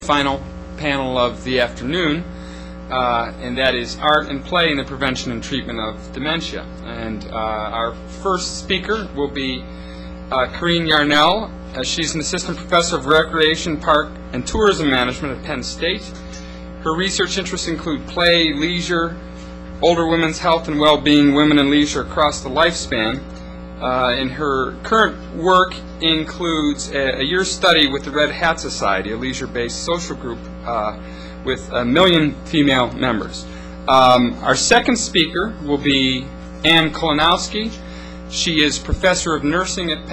Final panel of the afternoon, and that is Art and Play in the Prevention and Treatment of Dementia. And our first speaker will be Corinne Yarnell. She's an assistant professor of recreation, park, and tourism management at Penn State. Her research interests include play, leisure, older women's health and well-being, women and leisure across the lifespan. And her current work includes a year's study with the Red Hat Society, a leisure-based social group with 1 million female members. Our second speaker will be Ann Kolanowski. She is professor of nursing at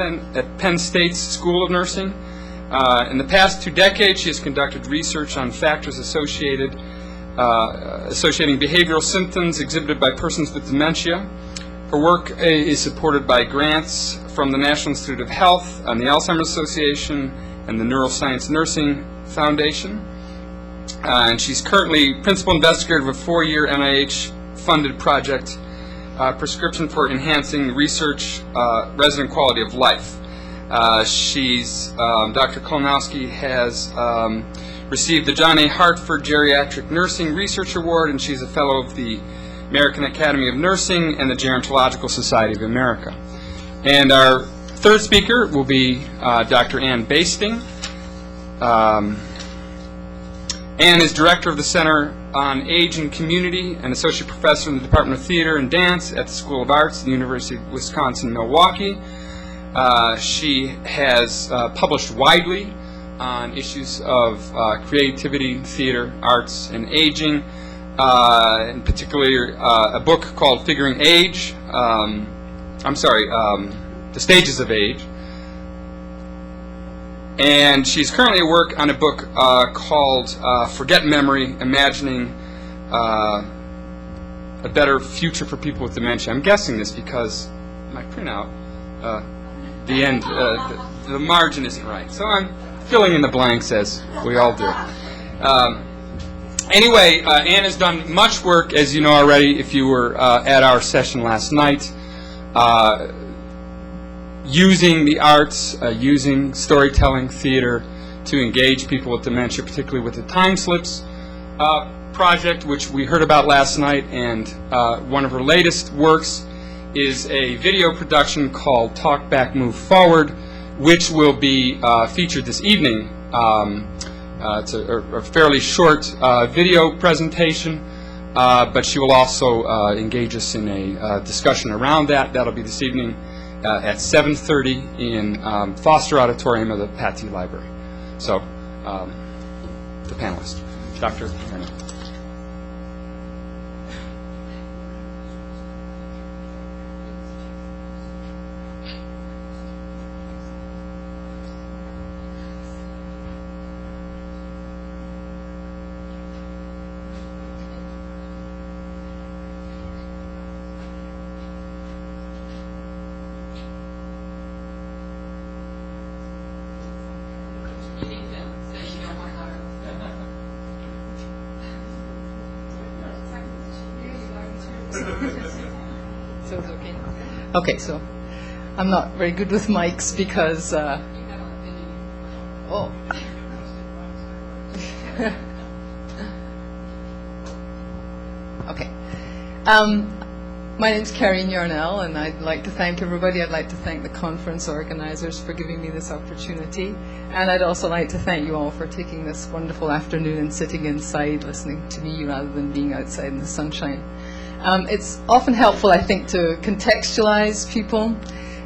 Penn State's School of Nursing. In the past 2 decades, she has conducted research on factors associating behavioral symptoms exhibited by persons with dementia. Her work is supported by grants from the National Institute of Health, and the Alzheimer Association, and the Neuroscience Nursing Foundation. And she's currently principal investigator of a 4-year NIH-funded project, Prescription for Enhancing Research Resident Quality of Life. Dr. Kolanowski has received the John A. Hartford Geriatric Nursing Research Award, and she's a fellow of the American Academy of Nursing and the Gerontological Society of America. And our third speaker will be Dr. Ann Basting. Ann is director of the Center on Age and Community and associate professor in the Department of Theater and Dance at the School of Arts at the University of Wisconsin-Milwaukee. She has published widely on issues of creativity, theater, arts, and aging. In particular, a book called Figuring Age, The Stages of Age. And she's currently at work on a book called Forget Memory, Imagining a Better Future for People with Dementia. I'm guessing this because my printout, the end, the margin isn't right. So I'm filling in the blanks as we all do. Anyway, Ann has done much work, as you know already, if you were at our session last night, using the arts, using storytelling, theater, to engage people with dementia, particularly with the Time Slips project, which we heard about last night. And one of her latest works is a video production called Talk Back, Move Forward, which will be featured this evening. It's a fairly short video presentation, but she will also engage us in a discussion around that. That'll be this evening at 7:30 in Foster Auditorium of the Pattee Library. So, the panelist, Dr. Yarnell. So it's okay. Okay, so I'm not very good with mics because oh. Okay. My name's Corinne Yarnell, and I'd like to thank everybody. I'd like to thank the conference organizers for giving me this opportunity, and I'd also like to thank you all for taking this wonderful afternoon and sitting inside listening to me rather than being outside in the sunshine. It's often helpful, I think, to contextualize people.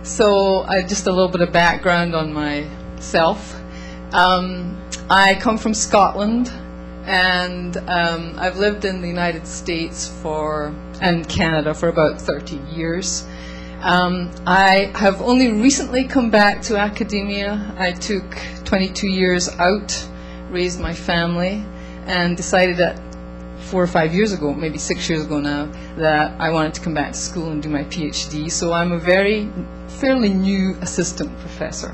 So just a little bit of background on myself. I come from Scotland, and I've lived in the United States and Canada for about 30 years. I have only recently come back to academia. I took 22 years out, raised my family, and decided that 4 or 5 years ago, maybe 6 years ago now, that I wanted to come back to school and do my PhD. So I'm a fairly new assistant professor.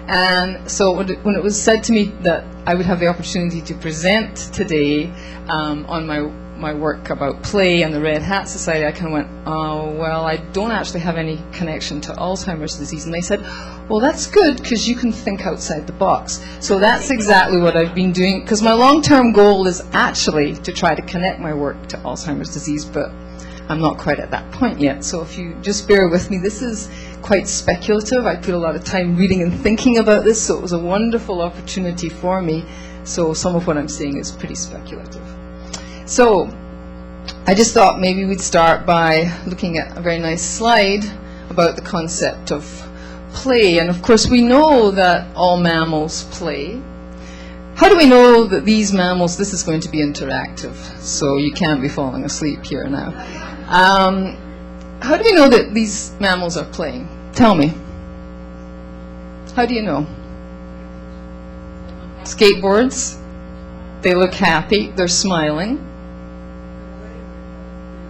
And so when it was said to me that I would have the opportunity to present today on my my work about play and the Red Hat Society, I kind of went, oh, well, I don't actually have any connection to Alzheimer's disease. And they said, well, that's good, because you can think outside the box. So that's exactly what I've been doing, because my long-term goal is actually to try to connect my work to Alzheimer's disease, but I'm not quite at that point yet. So if you just bear with me, this is quite speculative. I put a lot of time reading and thinking about this, so it was a wonderful opportunity for me. So some of what I'm saying is pretty speculative. So I just thought maybe we'd start by looking at a very nice slide about the concept of play. And of course we know that all mammals play. How do we know that these mammals, this is going to be interactive, so you can't be falling asleep here now. How do we know that these mammals are playing? Tell me. How do you know? Skateboards. They look happy. They're smiling.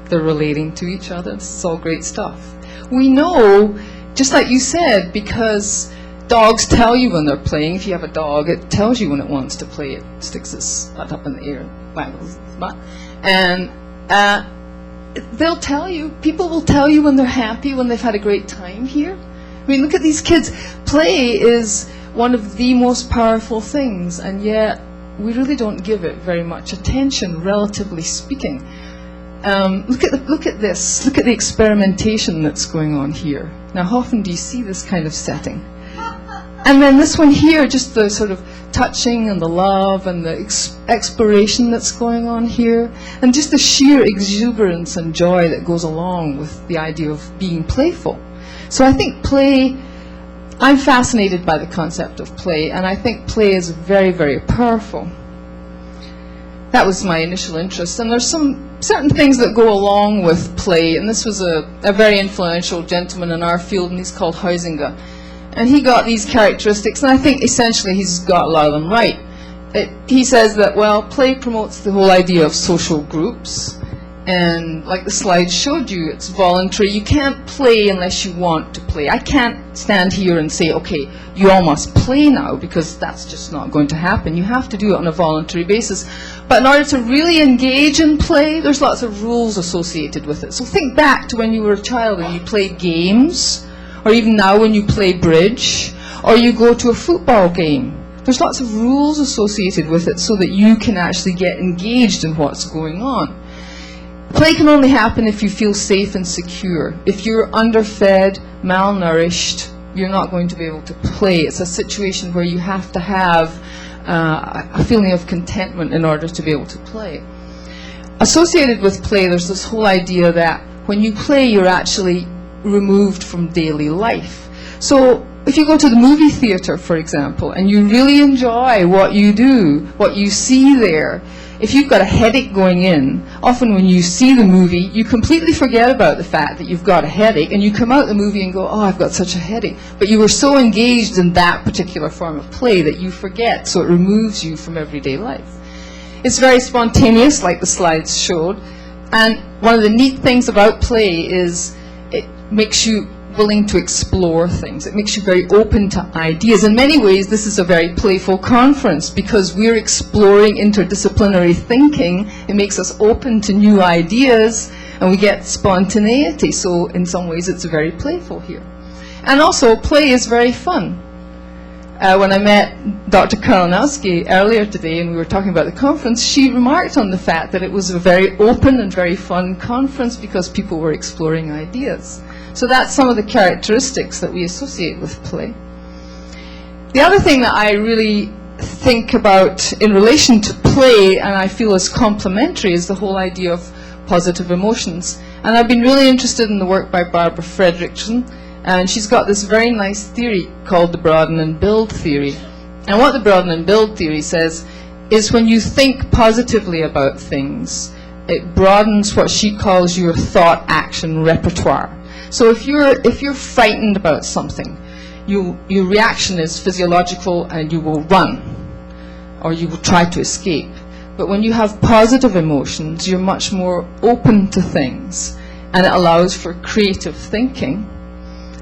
They're relating to each other. This is all great stuff. We know, just like you said, because dogs tell you when they're playing. If you have a dog, it tells you when it wants to play. It sticks its butt up in the air and waggles its butt. And they'll tell you. People will tell you when they're happy, when they've had a great time here. I mean, look at these kids. Play is one of the most powerful things, and yet we really don't give it very much attention, relatively speaking. Look at this. Look at the experimentation that's going on here. Now, how often do you see this kind of setting? And then this one here, just the sort of touching and the love and the exploration that's going on here, and just the sheer exuberance and joy that goes along with the idea of being playful. So I think play, I'm fascinated by the concept of play, and I think play is very, very powerful. That was my initial interest, and there's some certain things that go along with play, and this was a very influential gentleman in our field, and he's called Huizinga. And he got these characteristics, and I think essentially he's got a lot of them right. He says that, well, play promotes the whole idea of social groups, and like the slide showed you, it's voluntary. You can't play unless you want to play. I can't stand here and say, okay, you all must play now, because that's just not going to happen. You have to do it on a voluntary basis. But in order to really engage in play, there's lots of rules associated with it. So think back to when you were a child and you played games, or even now when you play bridge, or you go to a football game. There's lots of rules associated with it so that you can actually get engaged in what's going on. Play can only happen if you feel safe and secure. If you're underfed, malnourished, you're not going to be able to play. It's a situation where you have to have a feeling of contentment in order to be able to play. Associated with play, there's this whole idea that when you play, you're actually removed from daily life. So if you go to the movie theater, for example, and you really enjoy what you do, what you see there, if you've got a headache going in, often when you see the movie, you completely forget about the fact that you've got a headache, and you come out of the movie and go, oh, I've got such a headache. But you were so engaged in that particular form of play that you forget, so it removes you from everyday life. It's very spontaneous, like the slides showed, and one of the neat things about play is it makes you willing to explore things. It makes you very open to ideas. In many ways, this is a very playful conference because we're exploring interdisciplinary thinking. It makes us open to new ideas, and we get spontaneity. So in some ways, it's very playful here. And also, play is very fun. When I met Dr. Kalinowski earlier today and we were talking about the conference, she remarked on the fact that it was a very open and very fun conference because people were exploring ideas. So that's some of the characteristics that we associate with play. The other thing that I really think about in relation to play, and I feel is complementary, is the whole idea of positive emotions. And I've been really interested in the work by Barbara Fredrickson, and she's got this very nice theory called the broaden and build theory. And what the broaden and build theory says is when you think positively about things, it broadens what she calls your thought-action repertoire. So if you're frightened about something, your reaction is physiological and you will run, or you will try to escape. But when you have positive emotions, you're much more open to things, and it allows for creative thinking.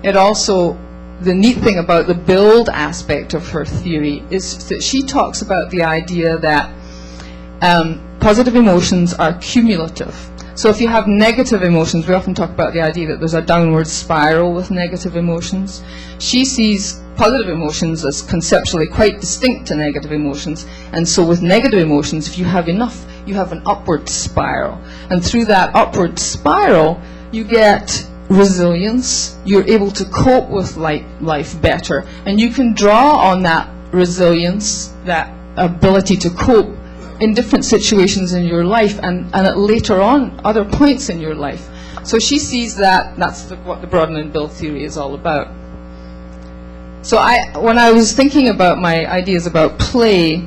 It also, the neat thing about the build aspect of her theory is that she talks about the idea that positive emotions are cumulative. So if you have negative emotions, we often talk about the idea that there's a downward spiral with negative emotions. She sees positive emotions as conceptually quite distinct to negative emotions, and so with negative emotions, if you have enough, you have an upward spiral. And through that upward spiral, you get resilience, you're able to cope with life better, and you can draw on that resilience, that ability to cope in different situations in your life and at later on other points in your life. So she sees that that's what the broaden and build theory is all about. So when I was thinking about my ideas about play,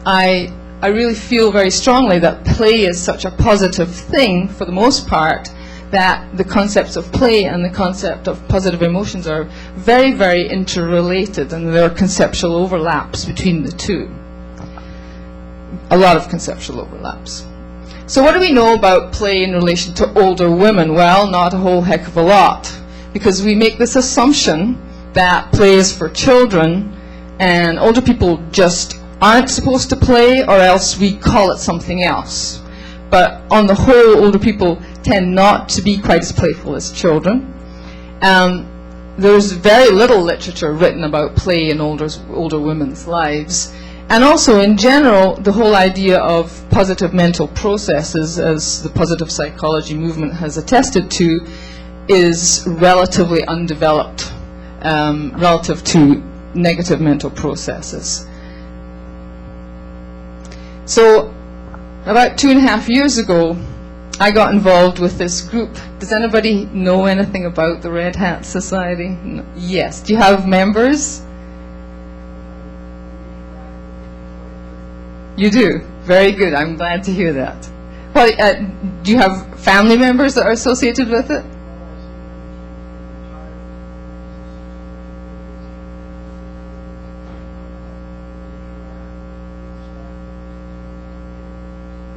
I really feel very strongly that play is such a positive thing for the most part, that the concepts of play and the concept of positive emotions are very, very interrelated, and there are conceptual overlaps between the two. A lot of conceptual overlaps. So what do we know about play in relation to older women? Well, not a whole heck of a lot, because we make this assumption that play is for children, and older people just aren't supposed to play, or else we call it something else. But on the whole, older people tend not to be quite as playful as children. There's very little literature written about play in older women's lives. And also, in general, the whole idea of positive mental processes, as the positive psychology movement has attested to, is relatively undeveloped relative to negative mental processes. So, about 2.5 years ago, I got involved with this group. Does anybody know anything about the Red Hat Society? No. Yes. Do you have members? You do? Very good. I'm glad to hear that. Well, do you have family members that are associated with it?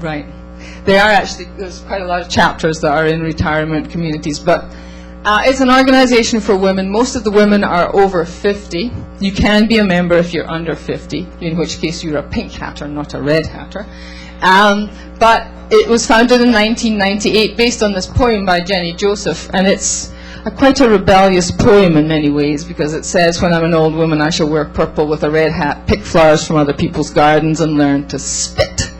Right. There are actually, there's quite a lot of chapters that are in retirement communities, but it's an organization for women. Most of the women are over 50. You can be a member if you're under 50, in which case you're a pink hatter, not a red hatter. But it was founded in 1998 based on this poem by Jenny Joseph, and it's quite a rebellious poem in many ways, because it says, when I'm an old woman I shall wear purple with a red hat, pick flowers from other people's gardens and learn to spit,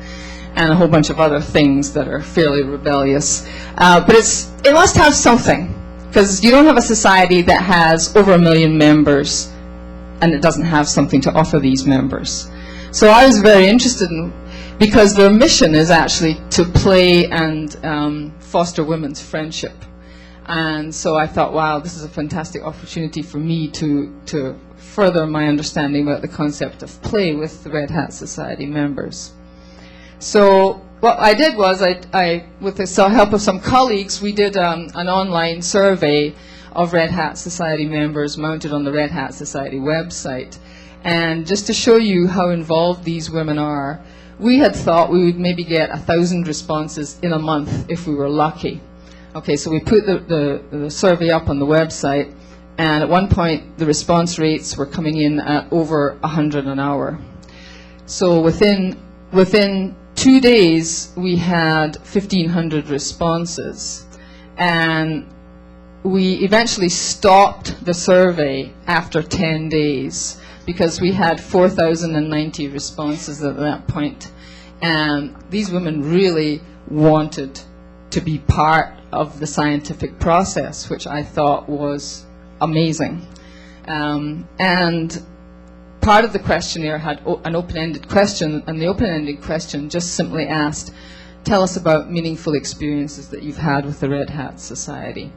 and a whole bunch of other things that are fairly rebellious. But it must have something, because you don't have a society that has over 1 million members and it doesn't have something to offer these members. So I was very interested in, because their mission is actually to play and foster women's friendship. And so I thought, wow, this is a fantastic opportunity for me to further my understanding about the concept of play with the Red Hat Society members. So what I did was, with the help of some colleagues, we did an online survey of Red Hat Society members mounted on the Red Hat Society website. And just to show you how involved these women are, we had thought we would maybe get 1,000 responses in a month if we were lucky. Okay, so we put the survey up on the website, and at one point the response rates were coming in at over 100 an hour. So within 2 days, we had 1,500 responses, and we eventually stopped the survey after 10 days because we had 4,090 responses at that point, and these women really wanted to be part of the scientific process, which I thought was amazing. And part of the questionnaire had an open-ended question, and the open-ended question just simply asked, tell us about meaningful experiences that you've had with the Red Hat Society.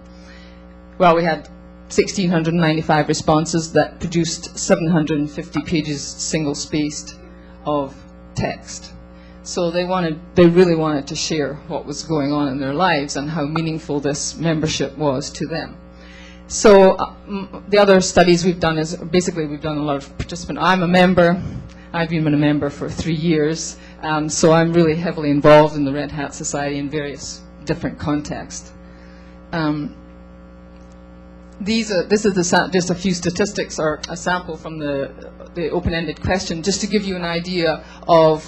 Well, we had 1,695 responses that produced 750 pages single-spaced of text. So they really wanted to share what was going on in their lives and how meaningful this membership was to them. So the other studies we've done is, basically we've done a lot of participant. I'm a member. I've been a member for 3 years. So I'm really heavily involved in the Red Hat Society in various different contexts. This is just a few statistics or a sample from the open-ended question, just to give you an idea of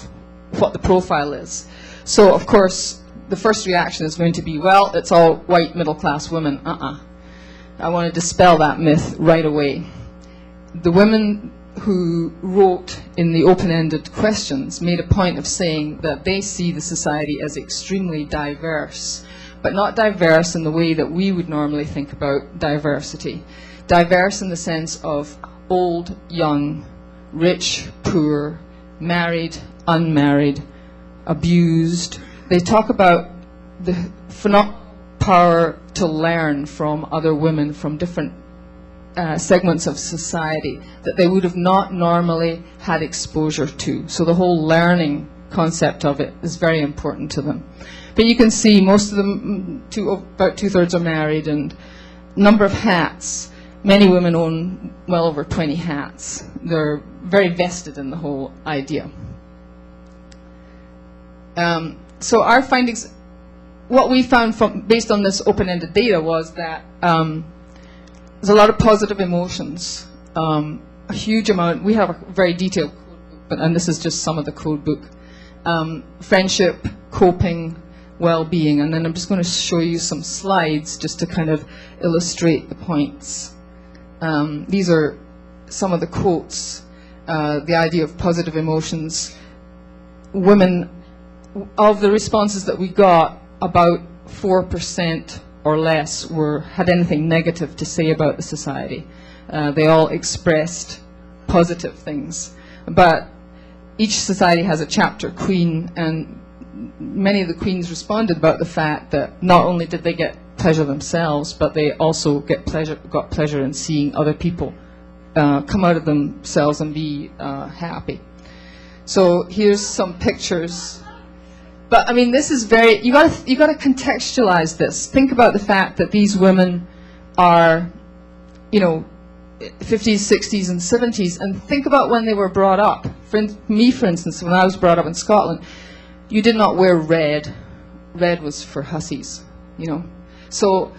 what the profile is. So, of course, the first reaction is going to be, well, it's all white middle-class women. I want to dispel that myth right away. The women who wrote in the open-ended questions made a point of saying that they see the society as extremely diverse, but not diverse in the way that we would normally think about diversity. Diverse in the sense of old, young, rich, poor, married, unmarried, abused. They talk about the phenomenal power to learn from other women from different segments of society that they would have not normally had exposure to. So the whole learning concept of it is very important to them. But you can see most of them, about two-thirds are married, and number of hats. Many women own well over 20 hats. They're very vested in the whole idea. So our findings, what we found based on this open-ended data was that there's a lot of positive emotions, a huge amount. We have a very detailed code book, and this is just some of the code book. Friendship, coping, well-being, and then I'm just going to show you some slides just to kind of illustrate the points. These are some of the quotes. The idea of positive emotions. Women, of the responses that we got, about 4% or less had anything negative to say about the society. They all expressed positive things. But each society has a chapter queen, and many of the queens responded about the fact that not only did they get pleasure themselves, but they also got pleasure in seeing other people come out of themselves and be happy. So here's some pictures. But I mean, this is very, you got to contextualize this. Think about the fact that these women are, 50s, 60s, and 70s, and think about when they were brought up. For instance, when I was brought up in Scotland, you did not wear red. Red was for hussies, So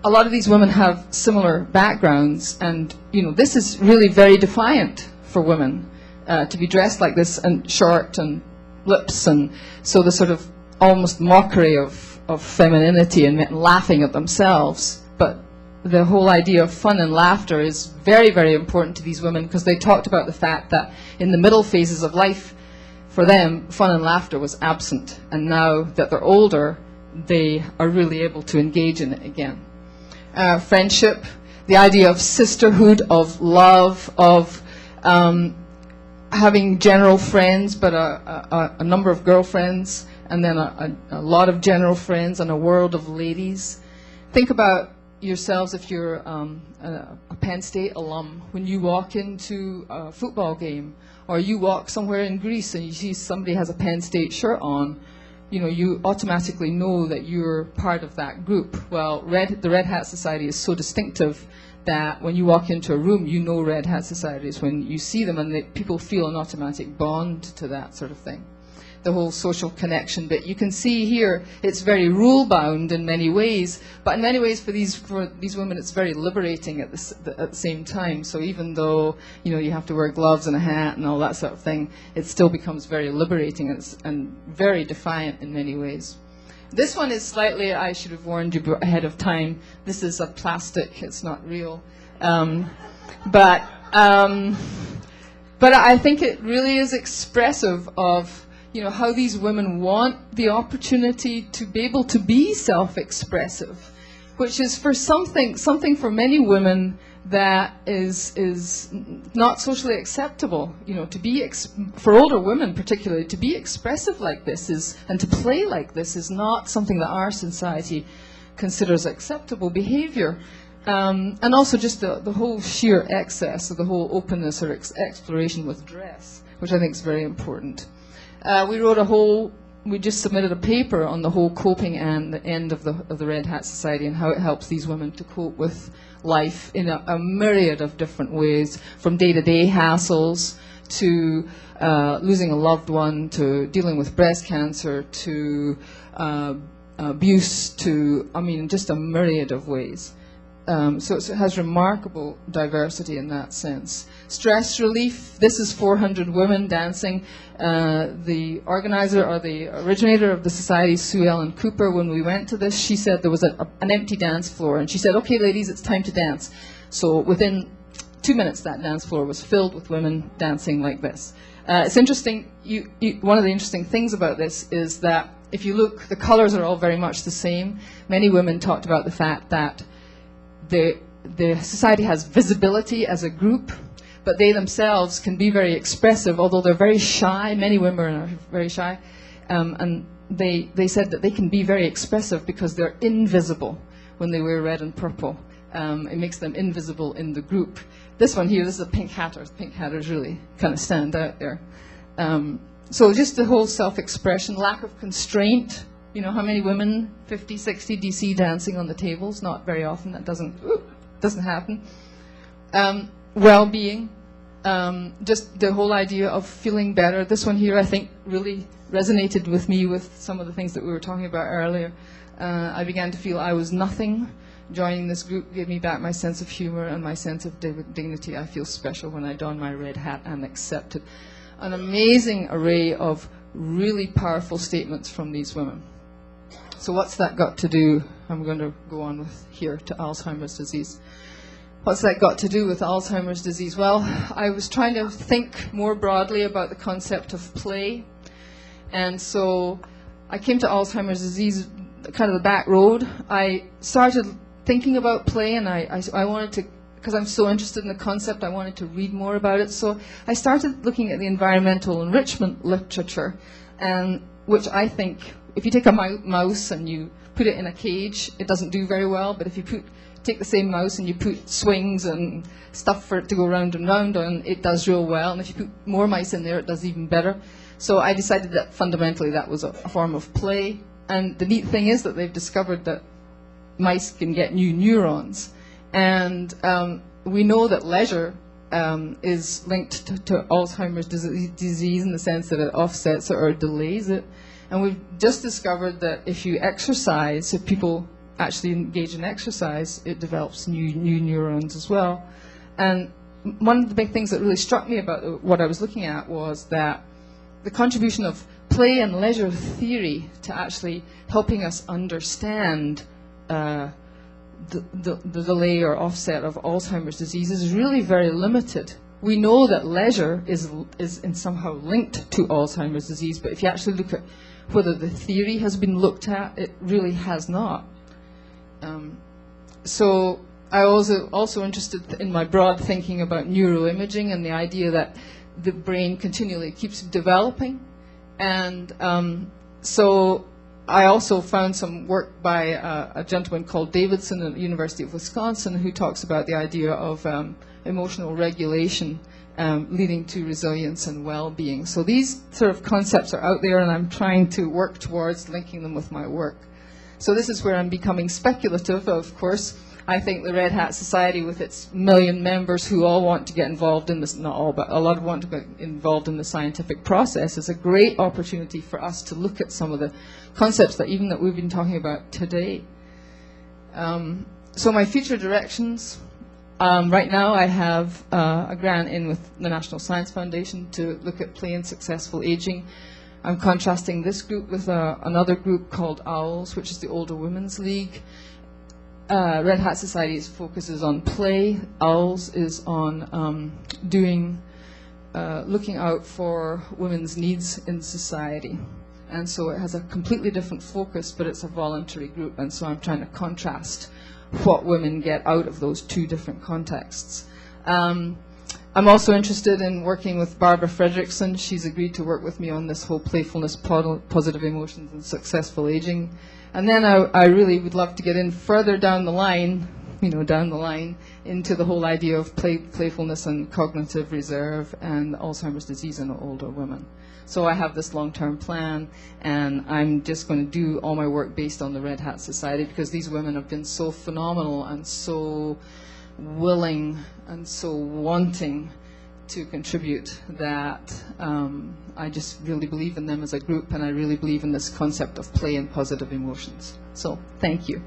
a lot of these women have similar backgrounds, and this is really very defiant for women to be dressed like this, and short and lips, and so the sort of almost mockery of femininity and laughing at themselves. But the whole idea of fun and laughter is very, very important to these women, because they talked about the fact that in the middle phases of life, for them, fun and laughter was absent, and now that they're older, they are really able to engage in it again. Friendship, the idea of sisterhood, of love, of having general friends, but a number of girlfriends, and then a lot of general friends, and a world of ladies. Think about yourselves if you're a Penn State alum. When you walk into a football game, or you walk somewhere in Greece and you see somebody has a Penn State shirt on, you automatically know that you're part of that group. Well, the Red Hat Society is so distinctive that when you walk into a room, you know Red Hat societies when you see them, and people feel an automatic bond to that sort of thing. The whole social connection bit. You can see here it's very rule-bound in many ways, but in many ways for these women it's very liberating at the same time. So even though you have to wear gloves and a hat and all that sort of thing, it still becomes very liberating and very defiant in many ways. This one is slightly, I should have warned you ahead of time, this is a plastic, it's not real. But I think it really is expressive of how these women want the opportunity to be able to be self-expressive, which is for something for many women that is not socially acceptable. To be for older women particularly, to be expressive like this and to play like this is not something that our society considers acceptable behavior. And also just the whole sheer excess of the whole openness or exploration with dress, which I think is very important. We just submitted a paper on the whole coping and the end of the Red Hat Society and how it helps these women to cope with life in a myriad of different ways, from day-to-day hassles to losing a loved one, to dealing with breast cancer, to abuse, to, just a myriad of ways. So it has remarkable diversity in that sense. stress relief. This is 400 women dancing. The organizer or the originator of the society, Sue Ellen Cooper, when we went to this, she said there was an empty dance floor, and she said, "Okay, ladies, it's time to dance." So within 2 minutes, that dance floor was filled with women dancing like this. It's interesting. One of the interesting things about this is that if you look, the colors are all very much the same. Many women talked about the fact that the society has visibility as a group, but they themselves can be very expressive, although they're very shy. Many women are very shy, and they said that they can be very expressive because they're invisible when they wear red and purple. It makes them invisible in the group. This one here, this is a pink hatter. Pink hatters really kind of stand out there. So just the whole self-expression, lack of constraint. You know, how many women, 50, 60, DC dancing on the tables? Not very often. That doesn't happen. Well-being, just the whole idea of feeling better. This one here, I think, really resonated with me with some of the things that we were talking about earlier. I began to feel I was nothing. Joining this group gave me back my sense of humor and my sense of dignity. I feel special when I don my red hat and accept it. An amazing array of really powerful statements from these women. So what's that got to do, I'm going to go on with here, to Alzheimer's disease. What's that got to do with Alzheimer's disease? Well, I was trying to think more broadly about the concept of play. And so I came to Alzheimer's disease kind of the back road. I started thinking about play, and I wanted to, because I'm so interested in the concept, I wanted to read more about it. So I started looking at the environmental enrichment literature, and which I think, if you take a mouse and you put it in a cage, it doesn't do very well. But if you take the same mouse and you put swings and stuff for it to go round and round on, it does real well. And if you put more mice in there, it does even better. So I decided that fundamentally that was a form of play. And the neat thing is that they've discovered that mice can get new neurons. And we know that leisure is linked to Alzheimer's disease in the sense that it offsets it or delays it. And we've just discovered that if you exercise, if people actually engage in exercise, it develops new neurons as well. And one of the big things that really struck me about what I was looking at was that the contribution of play and leisure theory to actually helping us understand the delay or offset of Alzheimer's disease is really very limited. We know that leisure is in somehow linked to Alzheimer's disease, but if you actually look at whether the theory has been looked at, it really has not. So I was also interested in my broad thinking about neuroimaging and the idea that the brain continually keeps developing. And so I also found some work by a gentleman called Davidson at the University of Wisconsin, who talks about the idea of emotional regulation leading to resilience and well-being. So these sort of concepts are out there, and I'm trying to work towards linking them with my work. So this is where I'm becoming speculative, of course. I think the Red Hat Society, with its 1 million members who all want to get involved in this, not all, but a lot want to get involved in the scientific process, is a great opportunity for us to look at some of the concepts that we've been talking about today. So my future directions, right now I have a grant in with the National Science Foundation to look at play and successful aging. I'm contrasting this group with another group called OWLS, which is the Older Women's League. Red Hat Society's focuses on play. OWLS is on looking out for women's needs in society. And so it has a completely different focus, but it's a voluntary group, and so I'm trying to contrast what women get out of those two different contexts. I'm also interested in working with Barbara Fredrickson. She's agreed to work with me on this whole playfulness, positive emotions, and successful aging. And then I really would love to get in further down the line, into the whole idea of playfulness and cognitive reserve and Alzheimer's disease in older women. So I have this long-term plan, and I'm just going to do all my work based on the Red Hat Society, because these women have been so phenomenal and so willing and so wanting to contribute that I just really believe in them as a group, and I really believe in this concept of play and positive emotions. So thank you.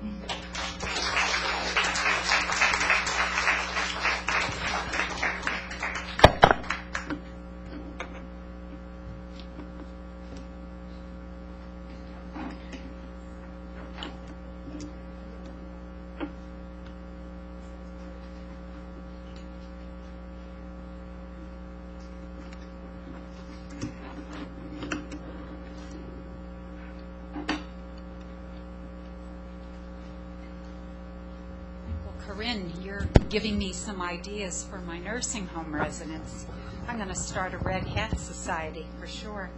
Corinne, you're giving me some ideas for my nursing home residents. I'm going to start a Red Hat Society for sure.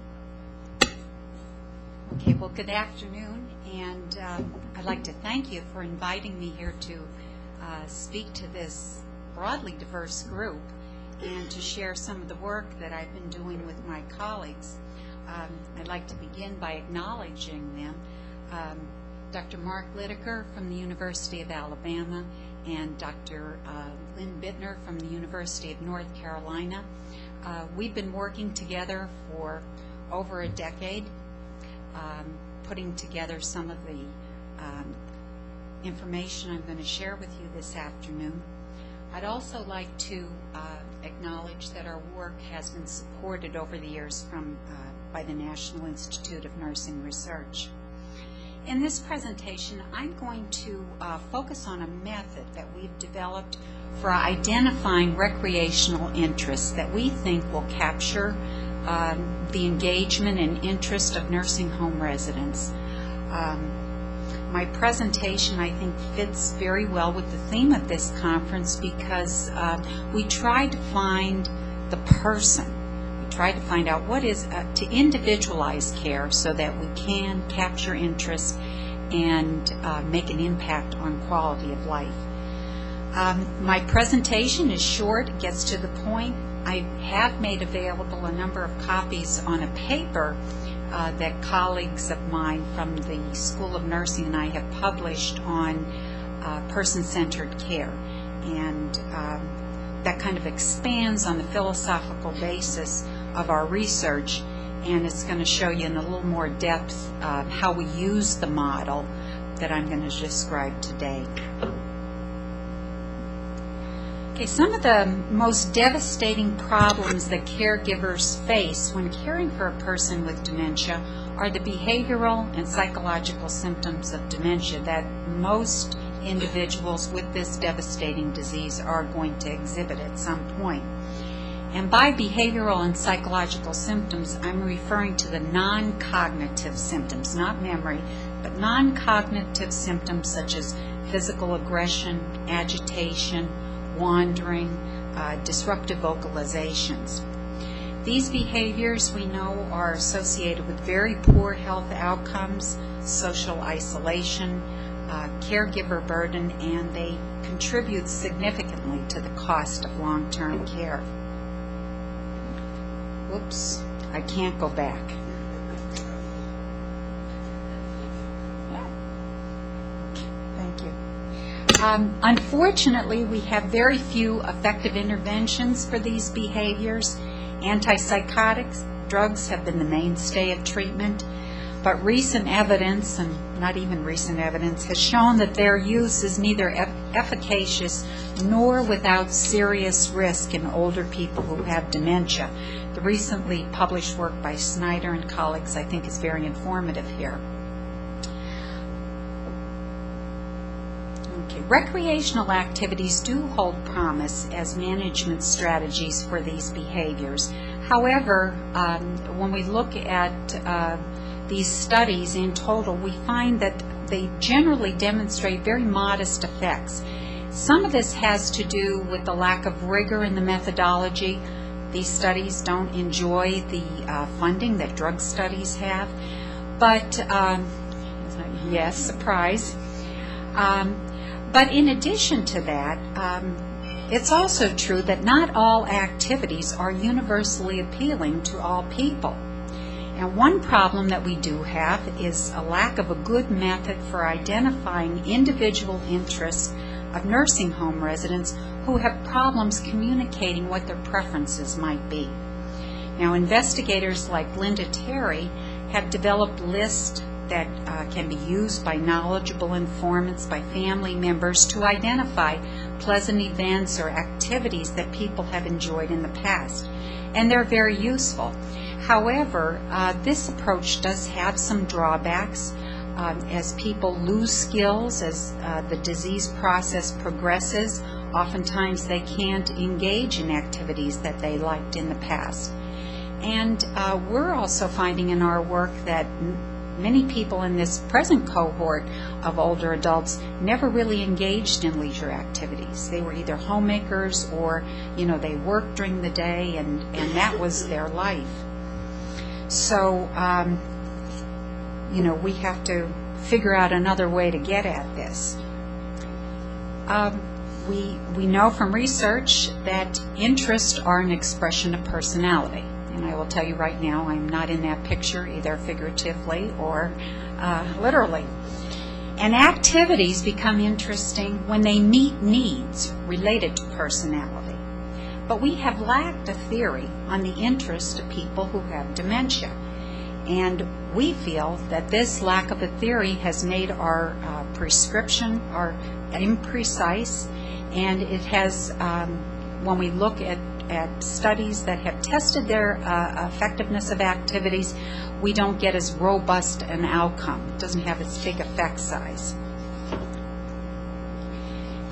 Okay, well, good afternoon, and I'd like to thank you for inviting me here to speak to this broadly diverse group and to share some of the work that I've been doing with my colleagues. I'd like to begin by acknowledging them. Dr. Mark Lideker from the University of Alabama and Dr. Lynn Bittner from the University of North Carolina. We've been working together for over a decade, putting together some of the information I'm going to share with you this afternoon. I'd also like to acknowledge that our work has been supported over the years by the National Institute of Nursing Research. In this presentation, I'm going to focus on a method that we've developed for identifying recreational interests that we think will capture the engagement and interest of nursing home residents. My presentation, I think, fits very well with the theme of this conference because we tried to find the person. We tried to find out what is, to individualize care so that we can capture interest and make an impact on quality of life. My presentation is short, it gets to the point. I have made available a number of copies on a paper that colleagues of mine from the School of Nursing and I have published on person-centered care. And that kind of expands on the philosophical basis of our research, and it's going to show you in a little more depth how we use the model that I'm going to describe today. Okay, some of the most devastating problems that caregivers face when caring for a person with dementia are the behavioral and psychological symptoms of dementia that most individuals with this devastating disease are going to exhibit at some point. And by behavioral and psychological symptoms, I'm referring to the non-cognitive symptoms, not memory, but non-cognitive symptoms such as physical aggression, agitation, wandering, disruptive vocalizations. These behaviors we know are associated with very poor health outcomes, social isolation, caregiver burden, and they contribute significantly to the cost of long-term care. Whoops, I can't go back. Thank you. Unfortunately, we have very few effective interventions for these behaviors. Antipsychotics, drugs have been the mainstay of treatment, but recent evidence, and not even recent evidence, has shown that their use is neither efficacious nor without serious risk in older people who have dementia. The recently published work by Snyder and colleagues, I think, is very informative here. Okay, recreational activities do hold promise as management strategies for these behaviors. However, when we look at these studies in total, we find that they generally demonstrate very modest effects. Some of this has to do with the lack of rigor in the methodology. These studies don't enjoy the funding that drug studies have, but yes, surprise. But in addition to that, it's also true that not all activities are universally appealing to all people. And one problem that we do have is a lack of a good method for identifying individual interests of nursing home residents who have problems communicating what their preferences might be. Now, investigators like Linda Terry have developed lists that can be used by knowledgeable informants, by family members, to identify pleasant events or activities that people have enjoyed in the past. And they're very useful. However, this approach does have some drawbacks. As people lose skills, as the disease process progresses, oftentimes they can't engage in activities that they liked in the past. And we're also finding in our work that many people in this present cohort of older adults never really engaged in leisure activities. They were either homemakers or, they worked during the day, and that was their life. So, we have to figure out another way to get at this. We know from research that interests are an expression of personality. And I will tell you right now, I'm not in that picture either figuratively or literally. And activities become interesting when they meet needs related to personality. But we have lacked a theory on the interest of people who have dementia. And we feel that this lack of a theory has made our prescription imprecise, and it has, when we look at studies that have tested their effectiveness of activities, we don't get as robust an outcome. It doesn't have its big effect size.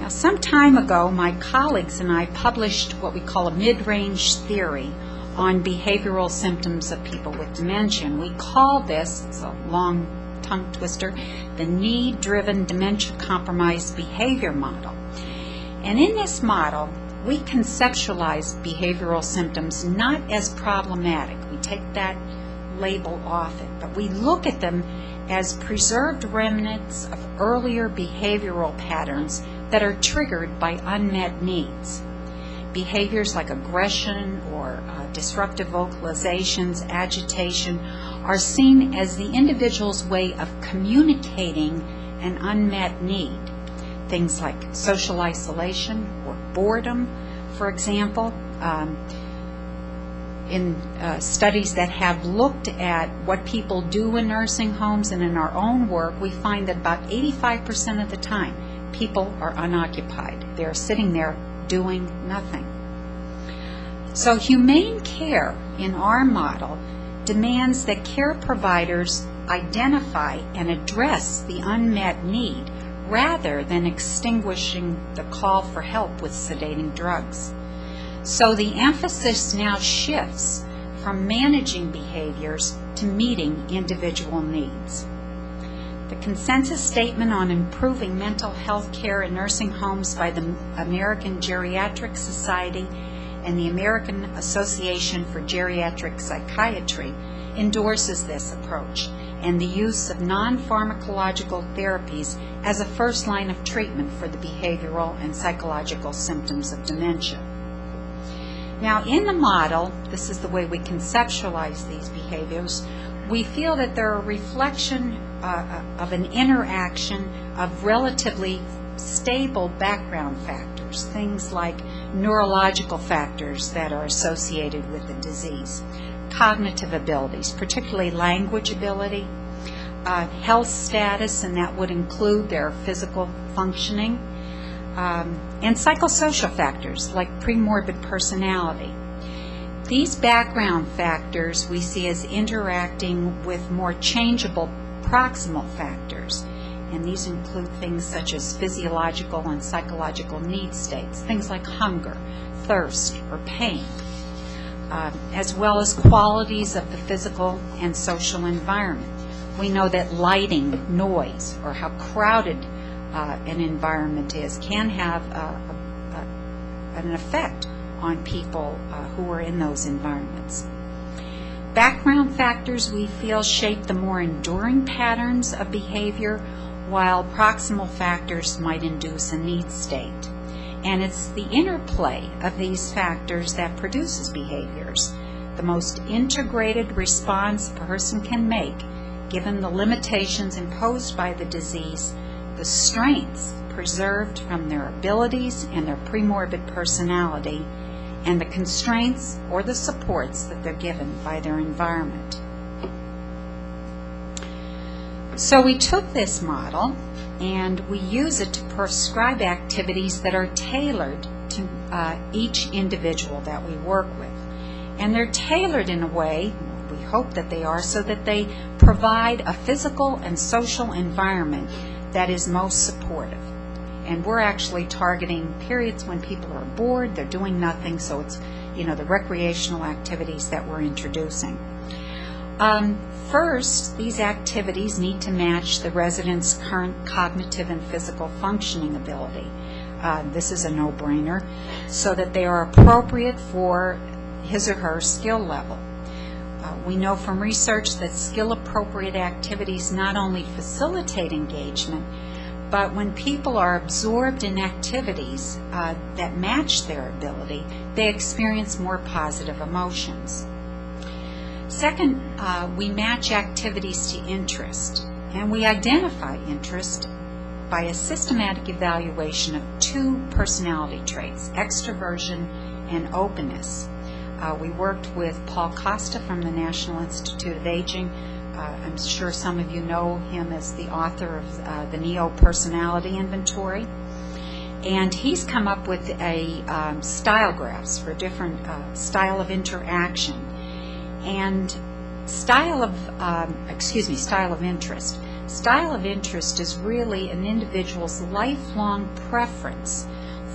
Now, some time ago, my colleagues and I published what we call a Midrange Theory on behavioral symptoms of people with dementia. And we call this, it's a long tongue twister, the Need-Driven Dementia-Compromised Behavior Model. And in this model, we conceptualize behavioral symptoms not as problematic. We take that label off it, but we look at them as preserved remnants of earlier behavioral patterns that are triggered by unmet needs. Behaviors like aggression or disruptive vocalizations, agitation, are seen as the individual's way of communicating an unmet need. Things like social isolation or boredom, for example. In studies that have looked at what people do in nursing homes and in our own work, we find that about 85% of the time, people are unoccupied. They're sitting there doing nothing. So humane care in our model demands that care providers identify and address the unmet need rather than extinguishing the call for help with sedating drugs. So the emphasis now shifts from managing behaviors to meeting individual needs. The consensus statement on improving mental health care in nursing homes by the American Geriatric Society and the American Association for Geriatric Psychiatry endorses this approach and the use of non-pharmacological therapies as a first line of treatment for the behavioral and psychological symptoms of dementia. Now, in the model, this is the way we conceptualize these behaviors, we feel that they're a reflection of an interaction of relatively stable background factors, things like neurological factors that are associated with the disease, cognitive abilities, particularly language ability, health status, and that would include their physical functioning, and psychosocial factors like premorbid personality. These background factors we see as interacting with more changeable proximal factors, and these include things such as physiological and psychological need states, things like hunger, thirst, or pain, as well as qualities of the physical and social environment. We know that lighting, noise, or how crowded an environment is can have an effect on people who are in those environments. Background factors, we feel, shape the more enduring patterns of behavior, while proximal factors might induce a need state. And it's the interplay of these factors that produces behaviors. The most integrated response a person can make, given the limitations imposed by the disease, the strengths preserved from their abilities and their premorbid personality, and the constraints or the supports that they're given by their environment. So we took this model and we use it to prescribe activities that are tailored to each individual that we work with. And they're tailored in a way, we hope that they are, so that they provide a physical and social environment that is most supportive. And we're actually targeting periods when people are bored, they're doing nothing, so it's, the recreational activities that we're introducing. First, these activities need to match the resident's current cognitive and physical functioning ability. This is a no-brainer, so that they are appropriate for his or her skill level. We know from research that skill-appropriate activities not only facilitate engagement, but when people are absorbed in activities that match their ability, they experience more positive emotions. Second, we match activities to interest, and we identify interest by a systematic evaluation of two personality traits, extroversion and openness. We worked with Paul Costa from the National Institute of Aging. I'm sure some of you know him as the author of the Neo Personality Inventory. And he's come up with a style graphs for different style of interaction. And style of interest. Style of interest is really an individual's lifelong preference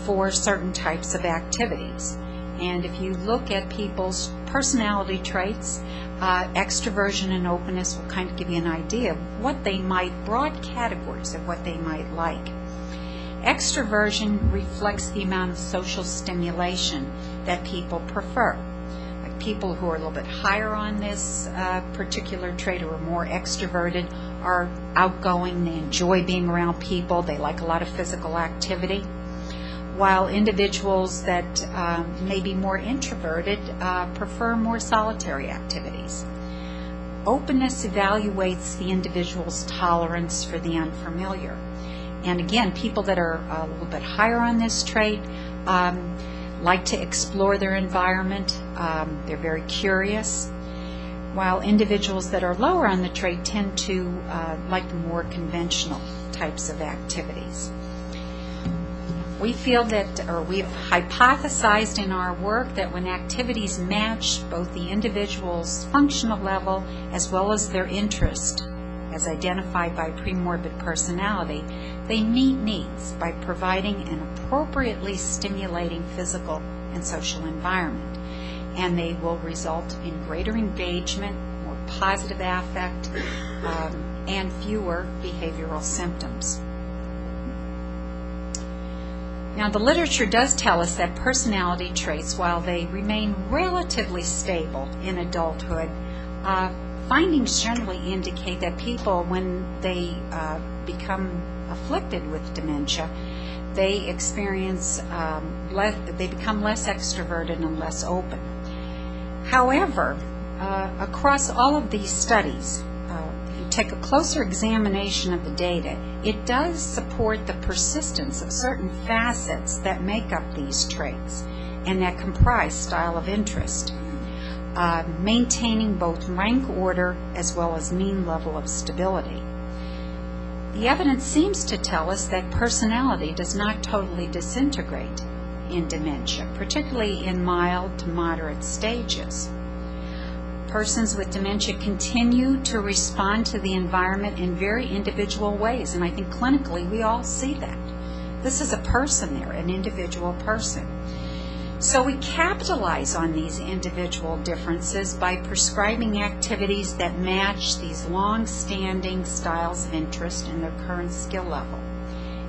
for certain types of activities. And if you look at people's personality traits, extroversion and openness will kind of give you an idea of what they might, broad categories of what they might like. Extroversion reflects the amount of social stimulation that people prefer. Like people who are a little bit higher on this particular trait or are more extroverted are outgoing, they enjoy being around people, they like a lot of physical activity. While individuals that may be more introverted prefer more solitary activities. Openness evaluates the individual's tolerance for the unfamiliar. And again, people that are a little bit higher on this trait like to explore their environment. They're very curious. While individuals that are lower on the trait tend to like the more conventional types of activities. We feel that, or we've hypothesized in our work that when activities match both the individual's functional level as well as their interest, as identified by premorbid personality, they meet needs by providing an appropriately stimulating physical and social environment. And they will result in greater engagement, more positive affect, and fewer behavioral symptoms. Now, the literature does tell us that personality traits, while they remain relatively stable in adulthood, findings generally indicate that people, when they become afflicted with dementia, they experience they become less extroverted and less open. However, across all of these studies, if you take a closer examination of the data, it does support the persistence of certain facets that make up these traits and that comprise style of interest, maintaining both rank order as well as mean level of stability. The evidence seems to tell us that personality does not totally disintegrate in dementia, particularly in mild to moderate stages. Persons with dementia continue to respond to the environment in very individual ways, and I think clinically we all see that. This is a person there, an individual person. So we capitalize on these individual differences by prescribing activities that match these long-standing styles of interest in their current skill level.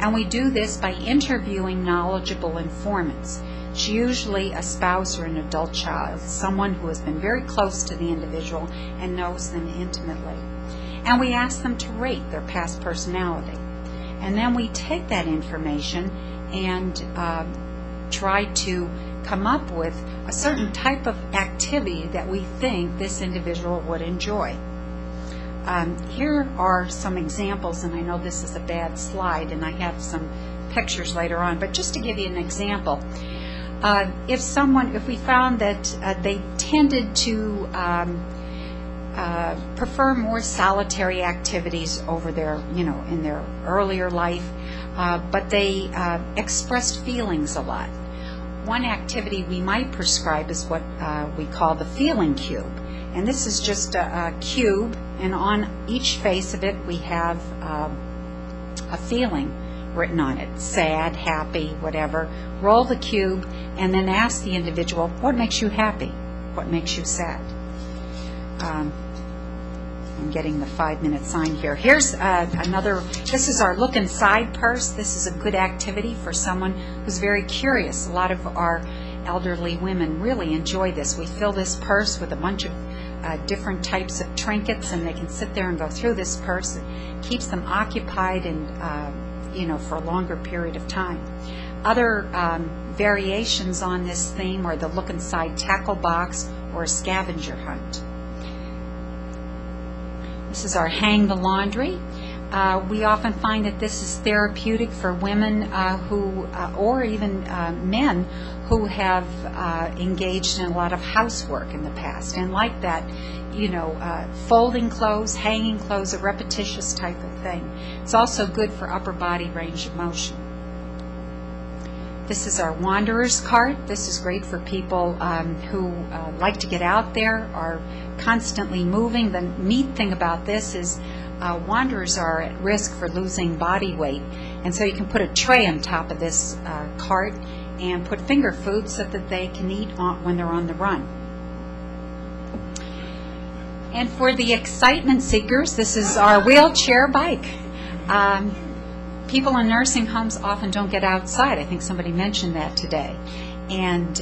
And we do this by interviewing knowledgeable informants. It's usually a spouse or an adult child, someone who has been very close to the individual and knows them intimately. And we ask them to rate their past personality. And then we take that information and try to come up with a certain type of activity that we think this individual would enjoy. Here are some examples, and I know this is a bad slide, and I have some pictures later on, but just to give you an example, if we found that they tended to prefer more solitary activities over their, in their earlier life, but they expressed feelings a lot. One activity we might prescribe is what we call the feeling cube. And this is just a cube, and on each face of it we have a feeling written on it, sad, happy, whatever. Roll the cube and then ask the individual, what makes you happy? What makes you sad? I'm getting the 5-minute sign here. Here's another, this is our look inside purse. This is a good activity for someone who's very curious. A lot of our elderly women really enjoy this. We fill this purse with a bunch of different types of trinkets, and they can sit there and go through this purse. It keeps them occupied and, for a longer period of time. Other variations on this theme are the look inside tackle box or a scavenger hunt. This is our hang the laundry. We often find that this is therapeutic for women or even men who have engaged in a lot of housework in the past. And like that, folding clothes, hanging clothes, a repetitious type of thing. It's also good for upper body range of motion. This is our wanderer's cart. This is great for people who like to get out there, are constantly moving. The neat thing about this is wanderers are at risk for losing body weight, and so you can put a tray on top of this cart and put finger food so that they can eat when they're on the run. And for the excitement seekers, this is our wheelchair bike. People in nursing homes often don't get outside. I think somebody mentioned that today. And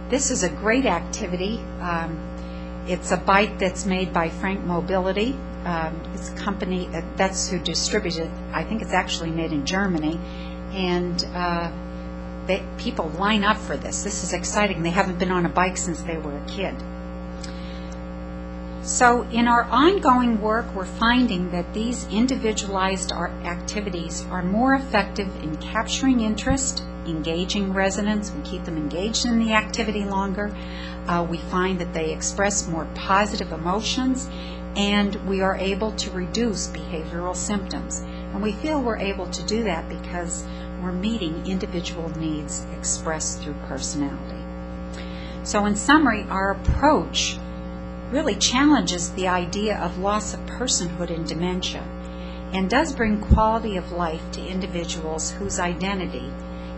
this is a great activity. It's a bike that's made by Frank Mobility. It's a company, that's who distributes it. I think it's actually made in Germany. And people line up for this. This is exciting. They haven't been on a bike since they were a kid. So in our ongoing work, we're finding that these individualized activities are more effective in capturing interest, engaging residents. We keep them engaged in the activity longer. We find that they express more positive emotions, and we are able to reduce behavioral symptoms. And we feel we're able to do that because we're meeting individual needs expressed through personality. So in summary, our approach really challenges the idea of loss of personhood in dementia and does bring quality of life to individuals whose identity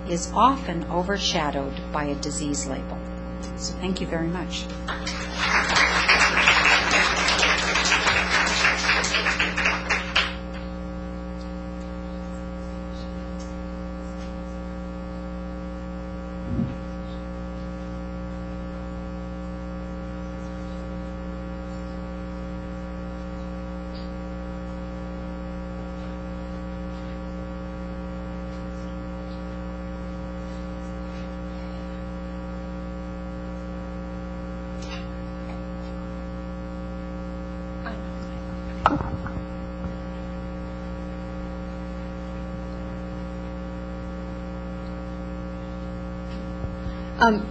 is often overshadowed by a disease label. So thank you very much.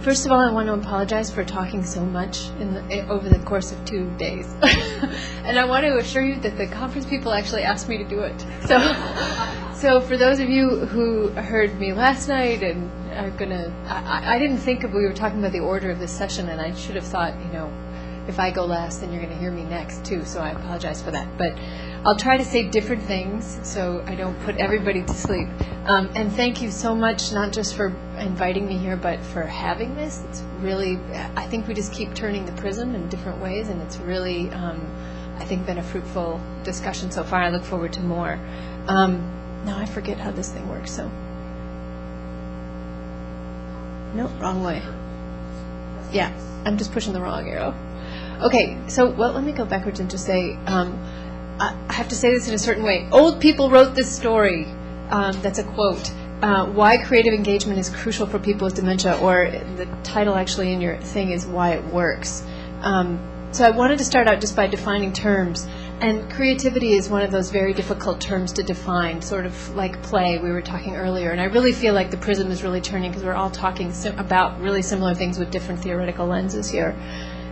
First of all, I want to apologize for talking so much over the course of 2 days. And I want to assure you that the conference people actually asked me to do it. So for those of you who heard me last night and are going to, I didn't think we were talking about the order of this session, and I should have thought, if I go last, then you're going to hear me next, too. So I apologize for that. But I'll try to say different things so I don't put everybody to sleep. And thank you so much, not just for inviting me here, but for having this. It's really, I think we just keep turning the prism in different ways, and it's really, I think, been a fruitful discussion so far. I look forward to more. Now I forget how this thing works, so. No, wrong way. Yeah, I'm just pushing the wrong arrow. Okay, so, let me go backwards and just say, I have to say this in a certain way. Old people wrote this story. That's a quote. Why creative engagement is crucial for people with dementia, or the title actually in your thing is Why It Works. So I wanted to start out just by defining terms. And creativity is one of those very difficult terms to define, sort of like play we were talking earlier. And I really feel like the prism is really turning because we're all talking about really similar things with different theoretical lenses here.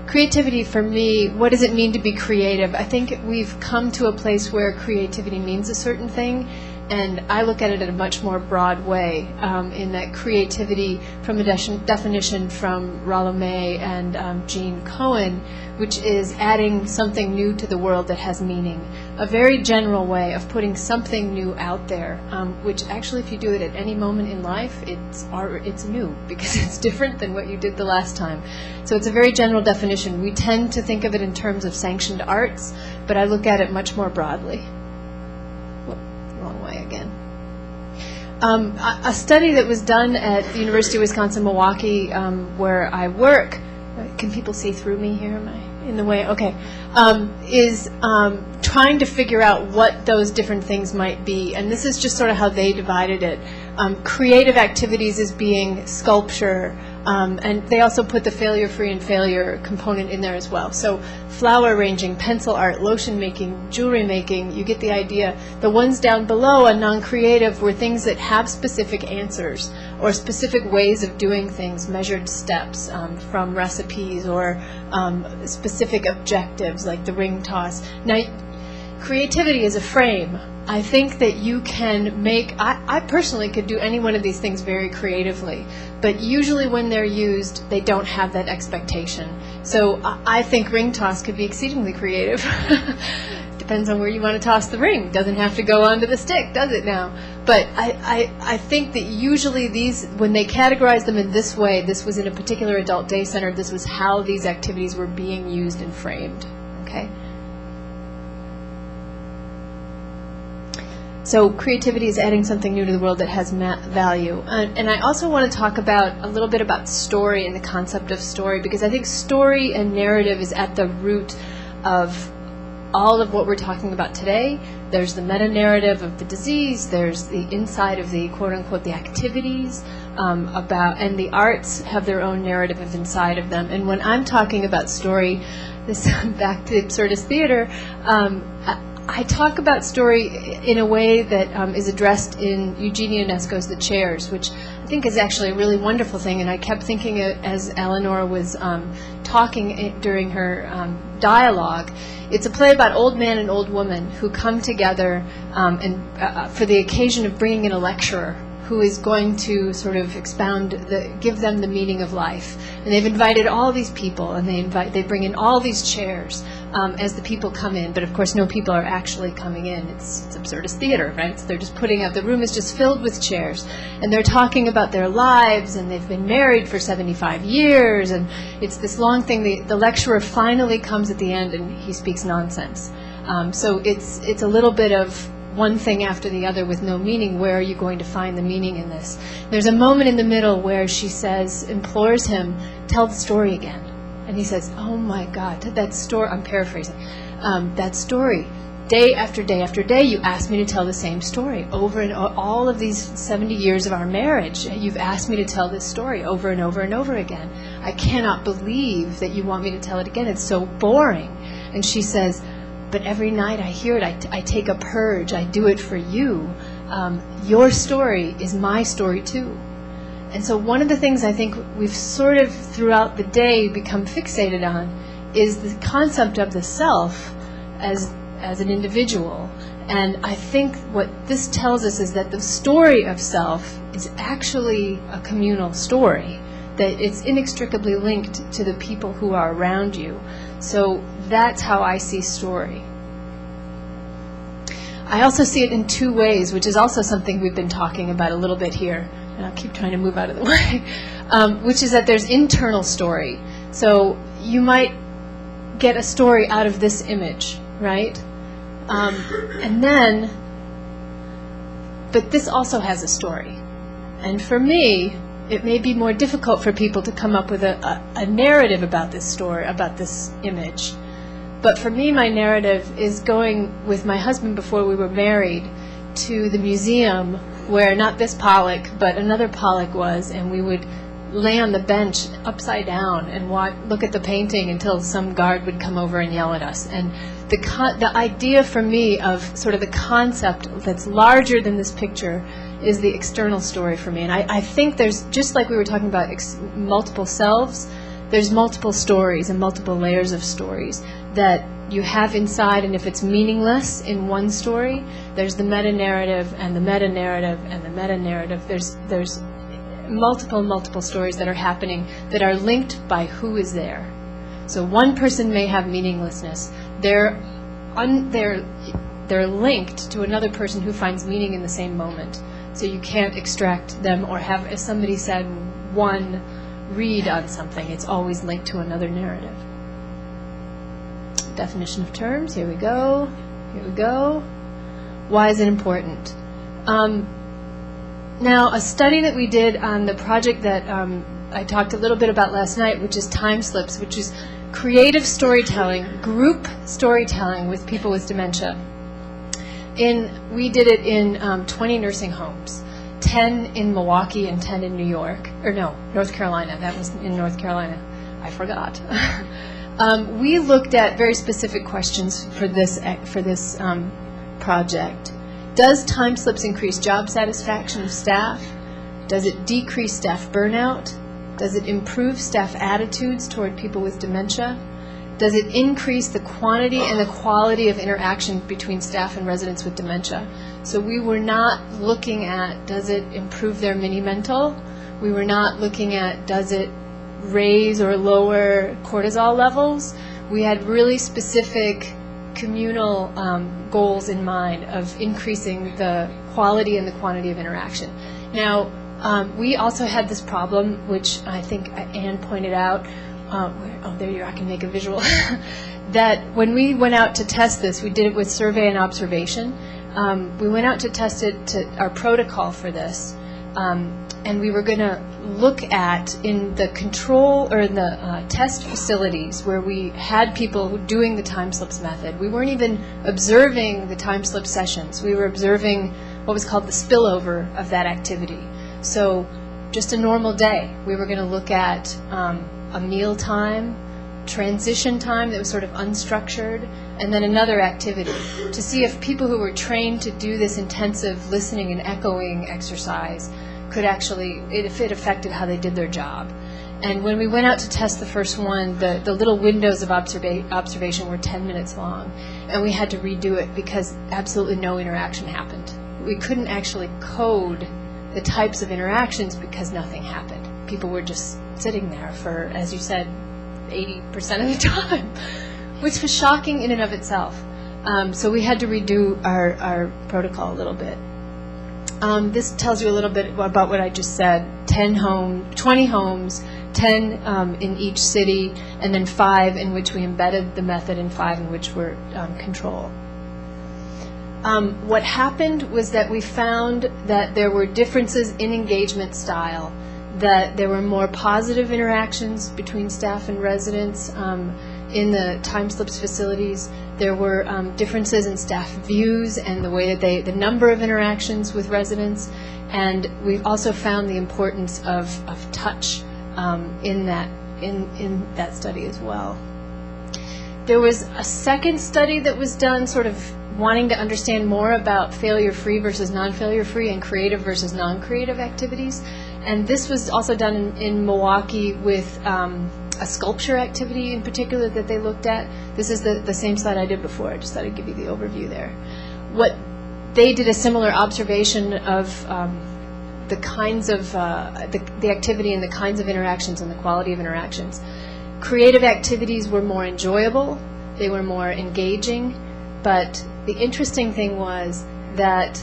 Creativity, for me, what does it mean to be creative? I think we've come to a place where creativity means a certain thing, And I look at it in a much more broad way, in that creativity, from a definition from Rollo May and Jean Cohen, which is adding something new to the world that has meaning. A very general way of putting something new out there, which actually, if you do it at any moment in life, it's new, because it's different than what you did the last time. So it's a very general definition. We tend to think of it in terms of sanctioned arts, but I look at it much more broadly. Wrong way again. A study that was done at the University of Wisconsin-Milwaukee, where I work, can people see through me here? Am I in the way? Okay. Is trying to figure out what those different things might be. And this is just sort of how they divided it. Creative activities as being sculpture, and they also put the failure-free and failure component in there as well. So flower arranging, pencil art, lotion making, jewelry making, you get the idea. The ones down below on non-creative were things that have specific answers or specific ways of doing things, measured steps from recipes, or specific objectives like the ring toss. Now, creativity is a frame. I think that you can make, I personally could do any one of these things very creatively, but usually when they're used, they don't have that expectation. So I think ring toss could be exceedingly creative. Depends on where you want to toss the ring. Doesn't have to go onto the stick, does it now? But I think that usually these, when they categorize them in this way, this was in a particular adult day center, this was how these activities were being used and framed. Okay? So creativity is adding something new to the world that has value. And I also want to talk about a little bit about story and the concept of story, because I think story and narrative is at the root of all of what we're talking about today. There's the meta-narrative of the disease, there's the inside of the quote-unquote the activities, and the arts have their own narrative inside of them. And when I'm talking about story, this back to absurdist theater, I talk about story in a way that is addressed in Eugenia Ionesco's The Chairs, which I think is actually a really wonderful thing. And I kept thinking as Eleanor was talking during her dialogue, it's a play about old man and old woman who come together for the occasion of bringing in a lecturer who is going to sort of give them the meaning of life. And they've invited all these people, and they bring in all these chairs as the people come in. But of course, no people are actually coming in. It's absurdist theater, right? So they're just putting out, the room is just filled with chairs. And they're talking about their lives, and they've been married for 75 years, and it's this long thing. The lecturer finally comes at the end, and he speaks nonsense. So it's a little bit of one thing after the other with no meaning. Where are you going to find the meaning in this? There's a moment in the middle where she implores him, tell the story again. And he says, oh my God, that story, I'm paraphrasing, that story, day after day after day, you asked me to tell the same story over and all of these 70 years of our marriage. You've asked me to tell this story over and over and over again. I cannot believe that you want me to tell it again. It's so boring. And she says, but every night I hear it, I take a purge, I do it for you. Your story is my story too. And so one of the things I think we've sort of throughout the day become fixated on is the concept of the self as an individual. And I think what this tells us is that the story of self is actually a communal story, that it's inextricably linked to the people who are around you. So that's how I see story. I also see it in two ways, which is also something we've been talking about a little bit here, and I'll keep trying to move out of the way, which is that there's internal story. So you might get a story out of this image, right? But this also has a story. And for me, it may be more difficult for people to come up with a narrative about this story, about this image. But for me, my narrative is going with my husband before we were married to the museum where not this Pollock, but another Pollock was, and we would lay on the bench upside down and look at the painting until some guard would come over and yell at us. And the idea for me of sort of the concept that's larger than this picture is the external story for me. And I think there's, just like we were talking about multiple selves, there's multiple stories and multiple layers of stories that you have inside, and if it's meaningless in one story, there's the meta-narrative and the meta-narrative and the meta-narrative. There's multiple stories that are happening that are linked by who is there. So one person may have meaninglessness. They're linked to another person who finds meaning in the same moment. So you can't extract them or have, as somebody said, one read on something. It's always linked to another narrative. Definition of terms, here we go. Why is it important? Now, a study that we did on the project that I talked a little bit about last night, which is time slips, which is creative storytelling, group storytelling with people with dementia. We did it in 20 nursing homes, 10 in Milwaukee and 10 in New York, or no, North Carolina. That was in North Carolina. I forgot. We looked at very specific questions for this project. Does time slips increase job satisfaction of staff? Does it decrease staff burnout? Does it improve staff attitudes toward people with dementia? Does it increase the quantity and the quality of interaction between staff and residents with dementia? So we were not looking at, does it improve their mini-mental? We were not looking at, does it raise or lower cortisol levels? We had really specific communal goals in mind of increasing the quality and the quantity of interaction. Now, we also had this problem, which I think Anne pointed out. There you are, I can make a visual. That when we went out to test this, we did it with survey and observation. We went out to test it to our protocol for this, and we were going to look at in the control or in the test facilities where we had people doing the time slips method. We weren't even observing the time slip sessions. We were observing what was called the spillover of that activity. So just a normal day, we were going to look at a meal time, transition time that was sort of unstructured, and then another activity to see if people who were trained to do this intensive listening and echoing exercise could actually, if it affected how they did their job. And when we went out to test the first one, the little windows of observation were 10 minutes long, and we had to redo it because absolutely no interaction happened. We couldn't actually code the types of interactions because nothing happened. People were just sitting there for, as you said, 80% of the time, which was shocking in and of itself. So we had to redo our protocol a little bit. This tells you a little bit about what I just said. 20 homes, 10 in each city, and then 5 in which we embedded the method and 5 in which were control. What happened was that we found that there were differences in engagement style, that there were more positive interactions between staff and residents in the time slips facilities. There were differences in staff views and the way that the number of interactions with residents, and we've also found the importance of touch in that study as well. There was a second study that was done sort of wanting to understand more about failure-free versus non-failure-free and creative versus non-creative activities. And this was also done in Milwaukee with a sculpture activity in particular that they looked at. This is the same slide I did before. I just thought I'd give you the overview there. They did a similar observation of the kinds of the activity and the kinds of interactions and the quality of interactions. Creative activities were more enjoyable. They were more engaging. But the interesting thing was that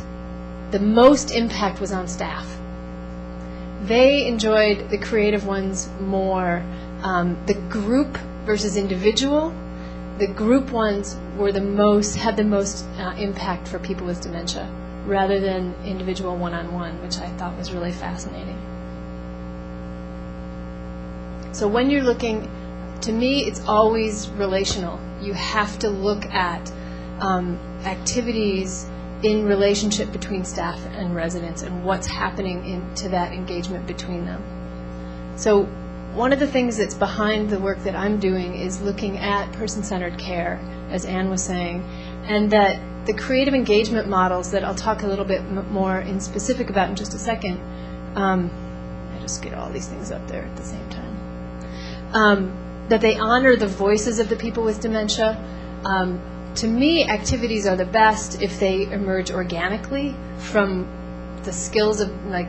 the most impact was on staff. They enjoyed the creative ones more. The group versus individual, the group ones were had the most impact for people with dementia, rather than individual one-on-one, which I thought was really fascinating. So when you're looking, to me, it's always relational. You have to look at activities in relationship between staff and residents and what's happening to that engagement between them. So one of the things that's behind the work that I'm doing is looking at person-centered care, as Anne was saying, and that the creative engagement models that I'll talk a little bit more in specific about in just a second, I just get all these things up there at the same time, that they honor the voices of the people with dementia, To me, activities are the best if they emerge organically from the skills of, like,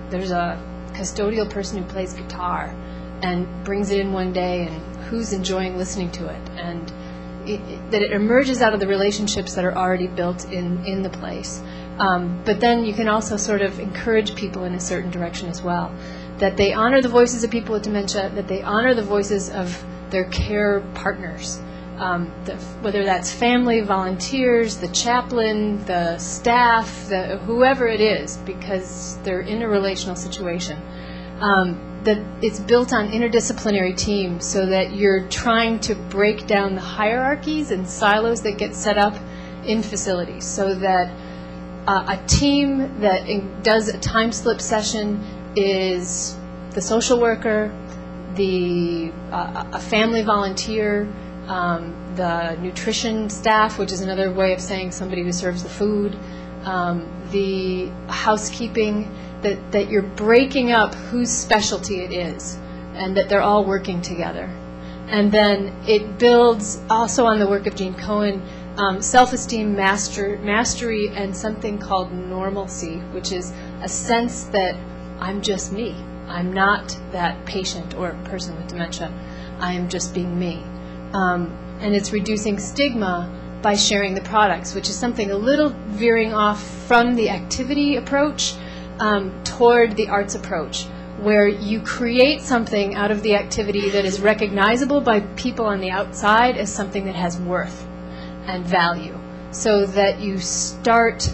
there's a custodial person who plays guitar and brings it in one day, and who's enjoying listening to it, and that it emerges out of the relationships that are already built in the place. But then you can also sort of encourage people in a certain direction as well, that they honor the voices of people with dementia, that they honor the voices of their care partners, whether that's family, volunteers, the chaplain, the staff, whoever it is, because they're in a relational situation. That it's built on interdisciplinary teams, so that you're trying to break down the hierarchies and silos that get set up in facilities, so that a team that does a time slip session is the social worker, a family volunteer, the nutrition staff, which is another way of saying somebody who serves the food, the housekeeping, that you're breaking up whose specialty it is, and that they're all working together. And then it builds also on the work of Jean Cohen, self-esteem, mastery, and something called normalcy, which is a sense that I'm just me. I'm not that patient or person with dementia. I am just being me. And it's reducing stigma by sharing the products, which is something a little veering off from the activity approach toward the arts approach, where you create something out of the activity that is recognizable by people on the outside as something that has worth and value, so that you start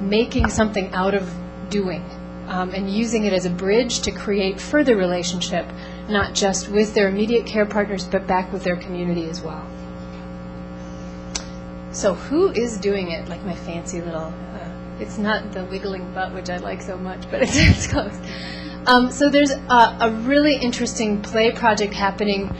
making something out of doing, and using it as a bridge to create further relationship, not just with their immediate care partners, but back with their community as well. So who is doing it? Like my fancy little, it's not the wiggling butt, which I like so much, but it's close. So there's a really interesting play project happening.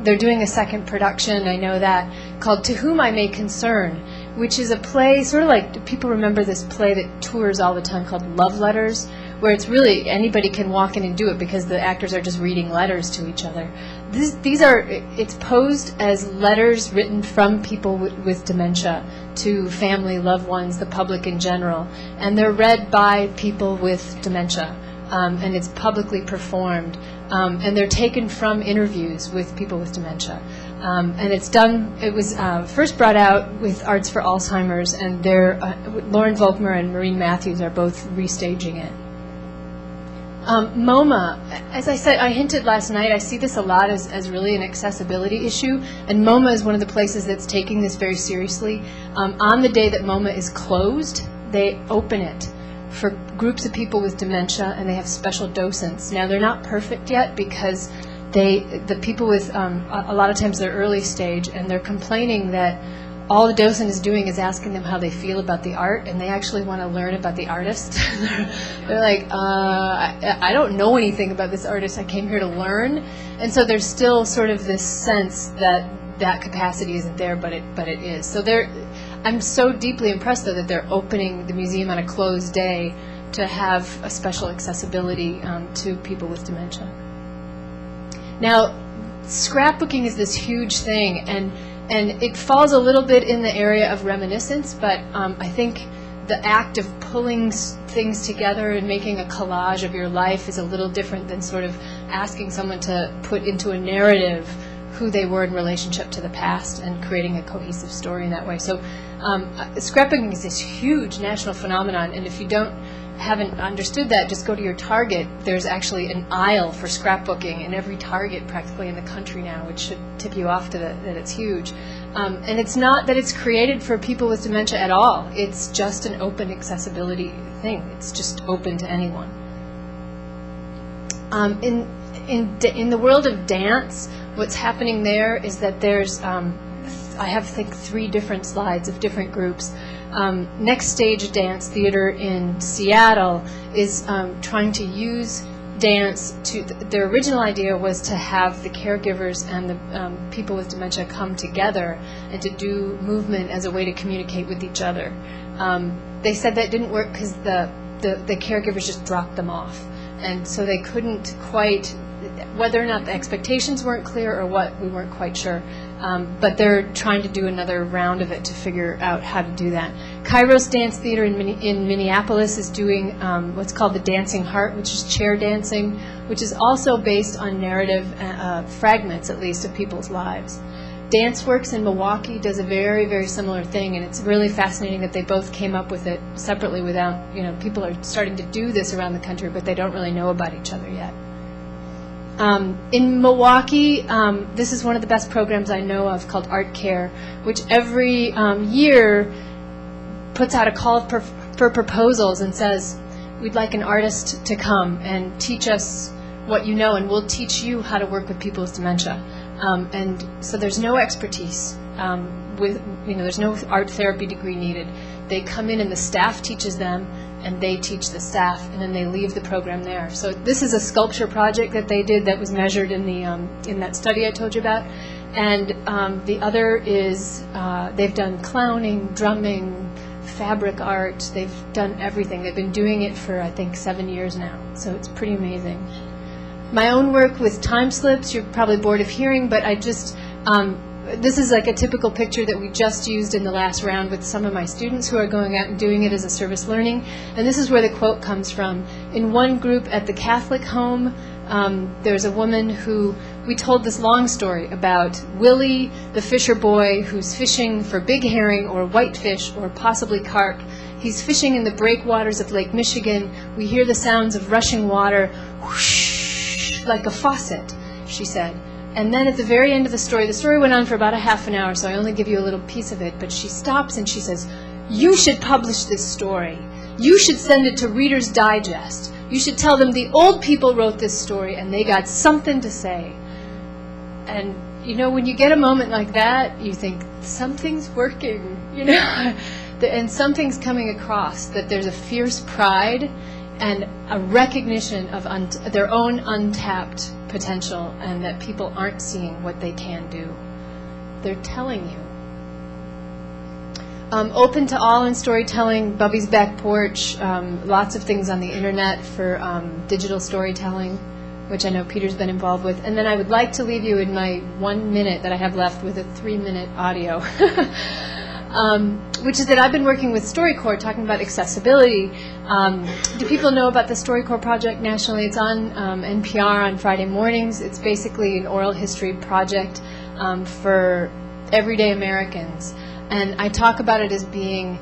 They're doing a second production, I know that, called To Whom I May Concern, which is a play, sort of like, people remember this play that tours all the time called Love Letters, where it's really, anybody can walk in and do it because the actors are just reading letters to each other. It's posed as letters written from people with dementia to family, loved ones, the public in general, and they're read by people with dementia. And it's publicly performed, and they're taken from interviews with people with dementia. And it was first brought out with Arts for Alzheimer's, and Lauren Volkmer and Maureen Matthews are both restaging it. MoMA, as I said, I hinted last night, I see this a lot as really an accessibility issue, and MoMA is one of the places that's taking this very seriously. On the day that MoMA is closed, they open it for groups of people with dementia, and they have special docents. Now, they're not perfect yet because the people with, a lot of times they're early stage, and they're complaining that all the docent is doing is asking them how they feel about the art, and they actually want to learn about the artist. They're like, I don't know anything about this artist, I came here to learn. And so there's still sort of this sense that capacity isn't there, but it is. So I'm so deeply impressed, though, that they're opening the museum on a closed day to have a special accessibility to people with dementia. Now, scrapbooking is this huge thing, and it falls a little bit in the area of reminiscence, but I think the act of pulling things together and making a collage of your life is a little different than sort of asking someone to put into a narrative who they were in relationship to the past and creating a cohesive story in that way. So scrapbooking is this huge national phenomenon, and if you haven't understood that, just go to your Target. There's actually an aisle for scrapbooking in every Target practically in the country now, which should tip you off to that it's huge. And it's not that it's created for people with dementia at all. It's just an open accessibility thing. It's just open to anyone. In the world of dance, what's happening there is that there's, I have, I think, 3 different slides of different groups. Next Stage Dance Theater in Seattle is trying to use dance to, their original idea was to have the caregivers and the people with dementia come together and to do movement as a way to communicate with each other. They said that didn't work because the caregivers just dropped them off, and so they couldn't quite, whether or not the expectations weren't clear or what, we weren't quite sure. But they're trying to do another round of it to figure out how to do that. Kairos Dance Theater in Minneapolis is doing what's called the Dancing Heart, which is chair dancing, which is also based on narrative fragments, at least, of people's lives. DanceWorks in Milwaukee does a very, very similar thing, and it's really fascinating that they both came up with it separately without, people are starting to do this around the country, but they don't really know about each other yet. In Milwaukee, this is one of the best programs I know of called Art Care, which every year puts out a call for proposals and says, we'd like an artist to come and teach us what you know, and we'll teach you how to work with people with dementia. And so there's no expertise. There's no art therapy degree needed. They come in and the staff teaches them, and they teach the staff, and then they leave the program there. So this is a sculpture project that they did that was measured in the in that study I told you about. And the other is they've done clowning, drumming, fabric art. They've done everything. They've been doing it for, I think, 7 years now. So it's pretty amazing. My own work with time slips, you're probably bored of hearing, but I just, this is like a typical picture that we just used in the last round with some of my students who are going out and doing it as a service learning. And this is where the quote comes from. In one group at the Catholic home, there's a woman who, we told this long story about Willie, the fisher boy, who's fishing for big herring or whitefish or possibly carp. He's fishing in the breakwaters of Lake Michigan. We hear the sounds of rushing water, whoosh, like a faucet, she said. And then at the very end of the story went on for about a half an hour, so I only give you a little piece of it, but she stops and she says, you should publish this story. You should send it to Reader's Digest. You should tell them the old people wrote this story and they got something to say. And, when you get a moment like that, you think, something's working, and something's coming across, that there's a fierce pride and a recognition of their own untapped potential, and that people aren't seeing what they can do. They're telling you. Open to all in storytelling, Bubby's Back Porch, lots of things on the internet for digital storytelling, which I know Peter's been involved with. And then I would like to leave you in my 1 minute that I have left with a 3-minute audio. Which is that I've been working with StoryCorps talking about accessibility. Do people know about the StoryCorps project nationally? It's on NPR on Friday mornings. It's basically an oral history project for everyday Americans. And I talk about it as being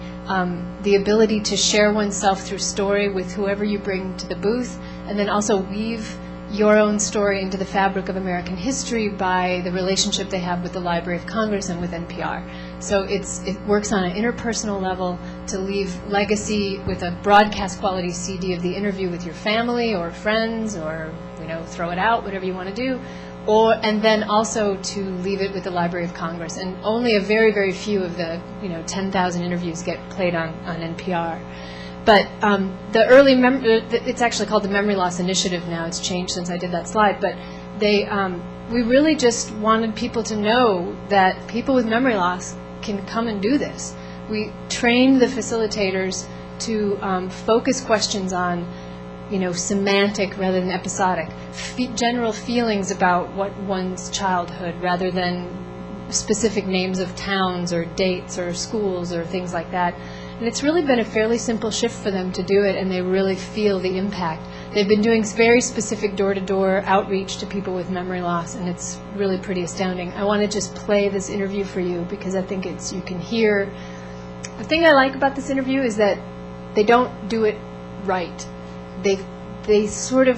the ability to share oneself through story with whoever you bring to the booth, and then also weave your own story into the fabric of American history by the relationship they have with the Library of Congress and with NPR. So it works on an interpersonal level to leave legacy with a broadcast quality CD of the interview with your family or friends, or throw it out, whatever you want to do, and then also to leave it with the Library of Congress. And only a very, very few of the 10,000 interviews get played on NPR. But the early it's actually called the Memory Loss Initiative now. It's changed since I did that slide. But we really just wanted people to know that people with memory loss can come and do this. We trained the facilitators to focus questions on, semantic rather than episodic, general feelings about one's childhood rather than specific names of towns or dates or schools or things like that. And it's really been a fairly simple shift for them to do it, and they really feel the impact. They've been doing very specific door-to-door outreach to people with memory loss, and it's really pretty astounding. I want to just play this interview for you because I think you can hear. The thing I like about this interview is that they don't do it right. They sort of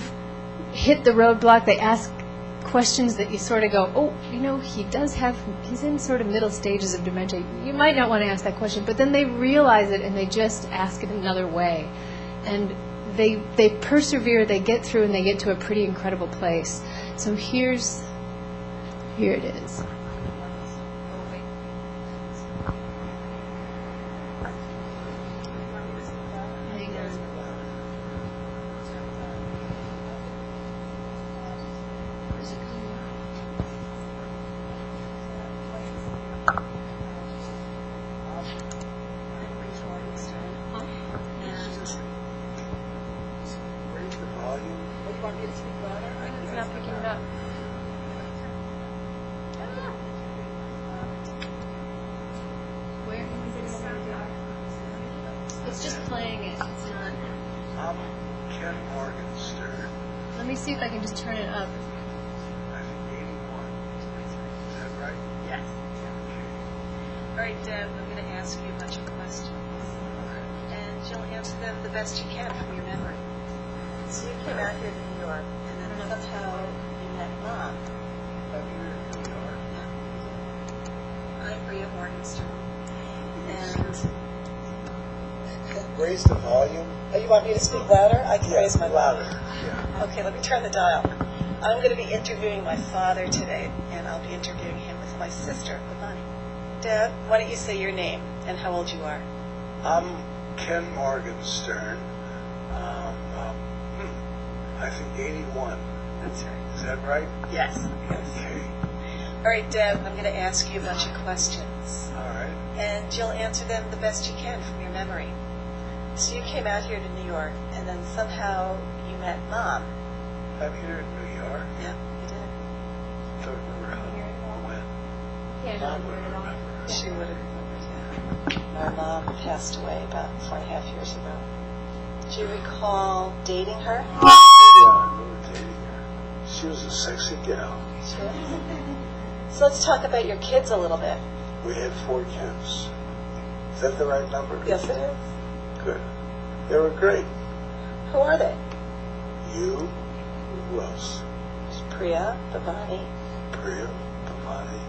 hit the roadblock. They ask questions that you sort of go, oh, he's in sort of middle stages of dementia. You might not want to ask that question, but then they realize it and they just ask it another way. And they persevere, they get through, and they get to a pretty incredible place. So here it is. He's not picking it up. It's just playing it. It's not. I'm Ken Morgenstern. Let me see if I can just turn it up. I think 81. Is that right? Yes. All right, Deb, I'm going to ask you a bunch of questions. And you'll answer them the best you can from your memory. So you came out here to New York, and then somehow you met Mom. I'm here in New York. I'm Bria Morgenstern. And Raise the volume. oh, you want me to speak louder? I can raise my louder. volume. Yeah. Okay, let me turn the dial. I'm going to be interviewing my father today, and I'll be interviewing him with my sister, Bonnie. Deb, why don't you say your name and how old you are? I'm Ken Morgenstern. I think 81. That's right. Is that right? Yes. Okay. All right, Deb, I'm going to ask you a bunch of questions, All right. and you'll answer them the best you can from your memory. So you came out here to New York, and then somehow you met Mom. I'm here in New York. Yeah, you did. Don't remember how or when. Yeah, Mom no, would not at all. remember. She would have remembered, yeah. My mom passed away about 4.5 years ago. Do you recall dating her? Yeah, I remember dating her. She was a sexy gal. Sure. So let's talk about your kids a little bit. We had 4 kids. Is that the right number? Yes, it is. Good. They were great. Who are they? You, who else? There's Priya, Babani. Priya, Pavani,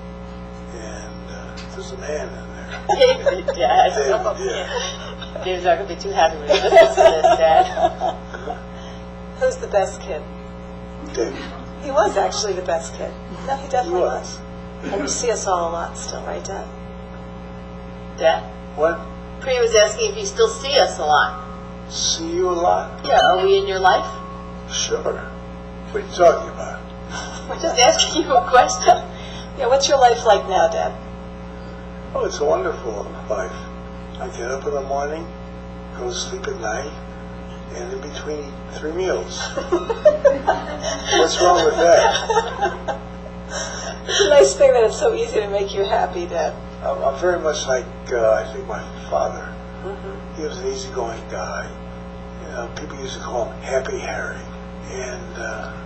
and there's a man in there. David, Dad. David, yeah. David's not going to be too happy when he listens to this, Dad. Who's the best kid? David. He was actually the best kid. No, he He definitely was. And you see us all a lot still, right, Dad? Dad? What? Priya was asking if you still see us a lot. See you a lot? Yeah, are we in your life? Sure. What are you talking about? We're just asking you a question. Yeah, what's your life like now, Dad? Oh, it's a wonderful life. I get up in the morning, go to sleep at night, and in between 3 meals. What's wrong with that? It's a nice thing that it's so easy to make you happy, Dad. I'm very much like, I think, my father. He was an easygoing guy. You know, people used to call him Happy Harry. And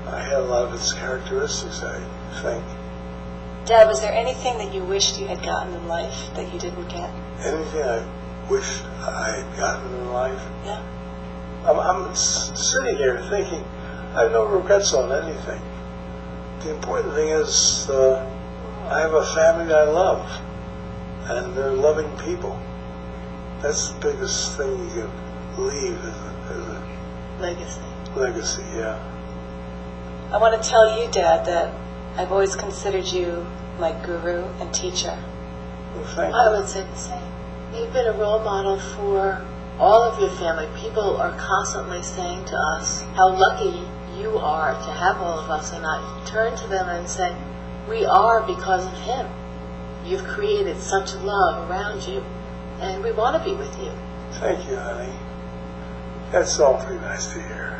I had a lot of his characteristics, I think. Dad, was there anything that you wished you had gotten in life that you didn't get? Anything I wish I had gotten in life? Yeah. I'm sitting here thinking I have no regrets on anything. The important thing is I have a family that I love, and they're loving people. That's the biggest thing you can leave as a Legacy. legacy, yeah. I want to tell you, Dad, that I've always considered you my guru and teacher. Well, thank I you. would say the same. You've been a role model for all of your family. People are constantly saying to us how lucky you are to have all of us, and I turn to them and say, we are because of him. You've created such love around you, and we want to be with you. Thank you, honey. That's awfully nice to hear.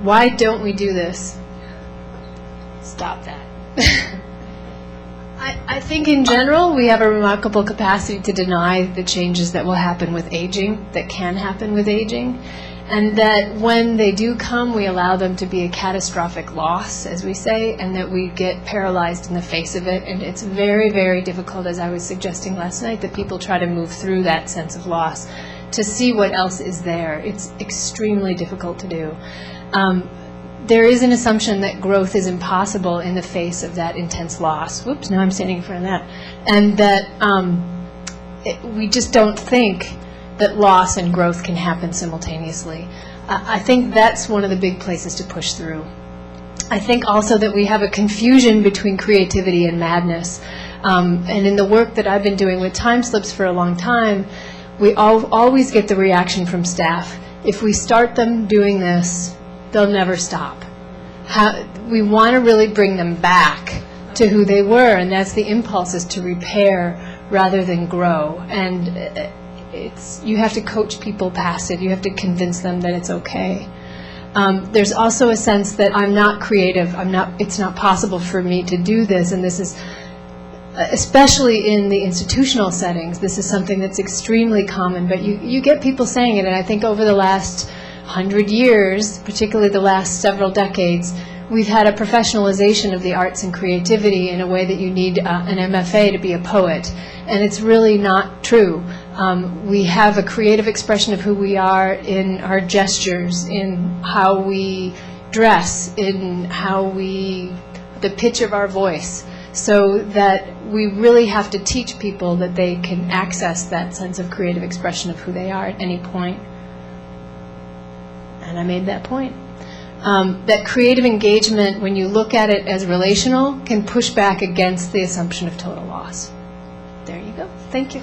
Why don't we do this? Stop that. I think in general we have a remarkable capacity to deny the changes that will happen with aging, that can happen with aging, and that when they do come, we allow them to be a catastrophic loss, as we say, and that we get paralyzed in the face of it. And it's very, very difficult, as I was suggesting last night, that people try to move through that sense of loss to see what else is there. It's extremely difficult to do. There is an assumption that growth is impossible in the face of that intense loss. Whoops, now I'm standing in front of that. And that we just don't think that loss and growth can happen simultaneously. I think that's one of the big places to push through. I think also that we have a confusion between creativity and madness. And in the work that I've been doing with time slips for a long time, we always get the reaction from staff. If we start them doing this, they'll never stop. We want to really bring them back to who they were, and that's the impulse, is to repair rather than grow. And you have to coach people past it. You have to convince them that it's okay. There's also a sense that I'm not creative, it's not possible for me to do this, and this is, especially in the institutional settings, this is something that's extremely common, but you get people saying it, and I think over the last 100 years, particularly the last several decades, we've had a professionalization of the arts and creativity in a way that you need an MFA to be a poet, and it's really not true. We have a creative expression of who we are in our gestures, in how we dress, in the pitch of our voice, so that we really have to teach people that they can access that sense of creative expression of who they are at any point. And I made that point. That creative engagement, when you look at it as relational, can push back against the assumption of total loss. There you go. Thank you.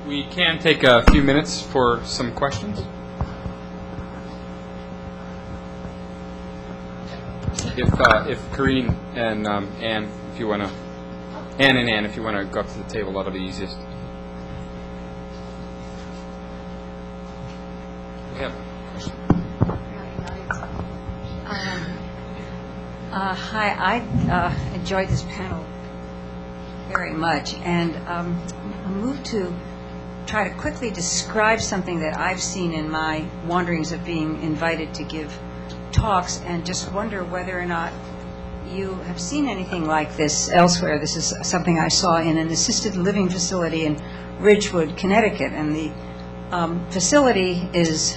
We can take a few minutes for some questions. If Karine and Anne, if you want to, Anne, if you want to go up to the table, that'll be easiest. We have a question. Hi, I enjoyed this panel very much, and I moved to try to quickly describe something that I've seen in my wanderings of being invited to give talks, and just wonder whether or not you have seen anything like this elsewhere. This is something I saw in an assisted living facility in Ridgewood, Connecticut, and the facility is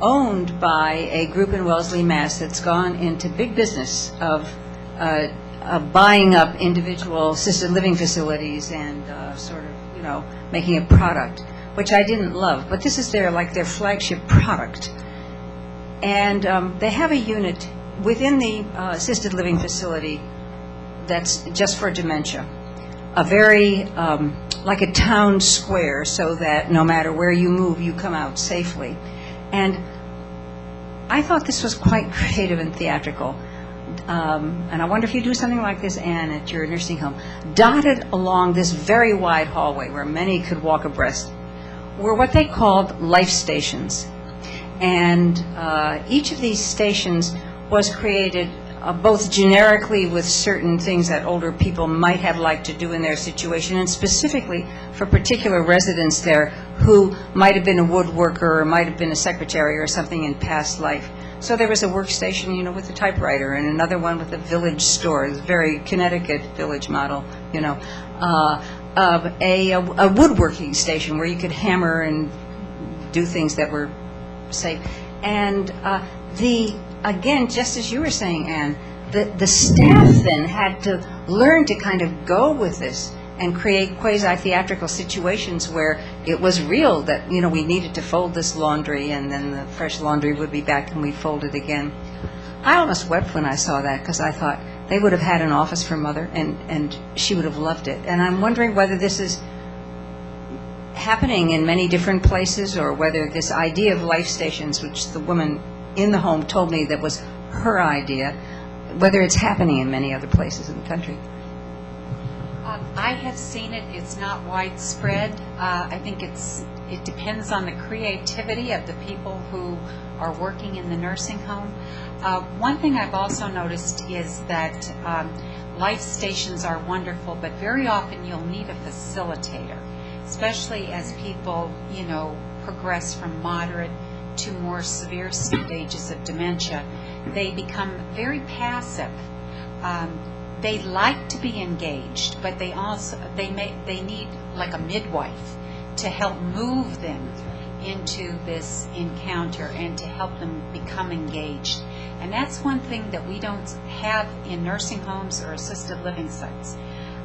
owned by a group in Wellesley, Mass. That's gone into big business of buying up individual assisted living facilities and sort of, making a product, which I didn't love. But this is their flagship product. And they have a unit within the assisted living facility that's just for dementia, a very, like a town square, so that no matter where you move, you come out safely. And I thought this was quite creative and theatrical. And I wonder if you do something like this, Anne, at your nursing home. Dotted along this very wide hallway where many could walk abreast were what they called life stations. And each of these stations was created both generically with certain things that older people might have liked to do in their situation, and specifically for particular residents there who might have been a woodworker or might have been a secretary or something in past life. So there was a workstation, with a typewriter, and another one with a village store, a very Connecticut village model, a woodworking station where you could hammer and do things that were safe. And again, just as you were saying, Anne, the staff then had to learn to kind of go with this and create quasi-theatrical situations where it was real that, we needed to fold this laundry, and then the fresh laundry would be back and we'd fold it again. I almost wept when I saw that, because I thought they would have had an office for Mother, and she would have loved it. And I'm wondering whether this is happening in many different places, or whether this idea of life stations, which the woman in the home told me that was her idea, whether it's happening in many other places in the country. I have seen it. It's not widespread. I think it depends on the creativity of the people who are working in the nursing home. One thing I've also noticed is that life stations are wonderful, but very often you'll need a facilitator, especially as people, progress from moderate to more severe stages of dementia. They become very passive. They like to be engaged, but they need like a midwife to help move them into this encounter and to help them become engaged. And that's one thing that we don't have in nursing homes or assisted living sites.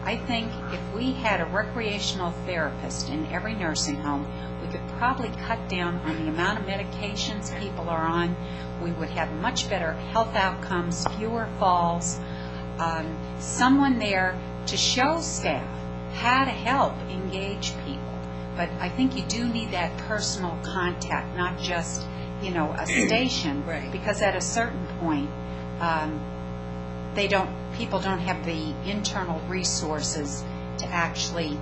I think if we had a recreational therapist in every nursing home, we could probably cut down on the amount of medications people are on. We would have much better health outcomes, fewer falls. Someone there to show staff how to help engage people. But I think you do need that personal contact, not just, a station. Right. Because at a certain point, people don't have the internal resources to actually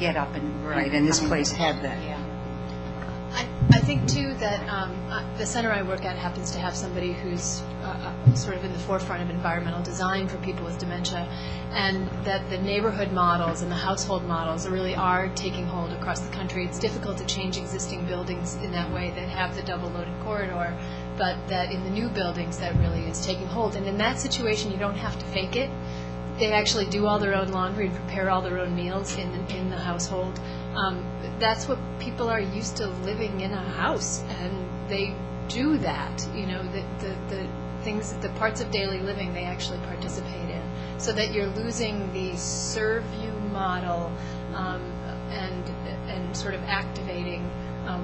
get up and... Right, and this place had that. Yeah. I think, too, that the center I work at happens to have somebody who's sort of in the forefront of environmental design for people with dementia, and that the neighborhood models and the household models really are taking hold across the country. It's difficult to change existing buildings in that way that have the double-loaded corridor, but that in the new buildings that really is taking hold. And in that situation, you don't have to fake it. They actually do all their own laundry and prepare all their own meals in the household. That's what people are used to, living in a house, and they do that. You know, the things, the parts of daily living they actually participate in, so that you're losing the serve you model and sort of activating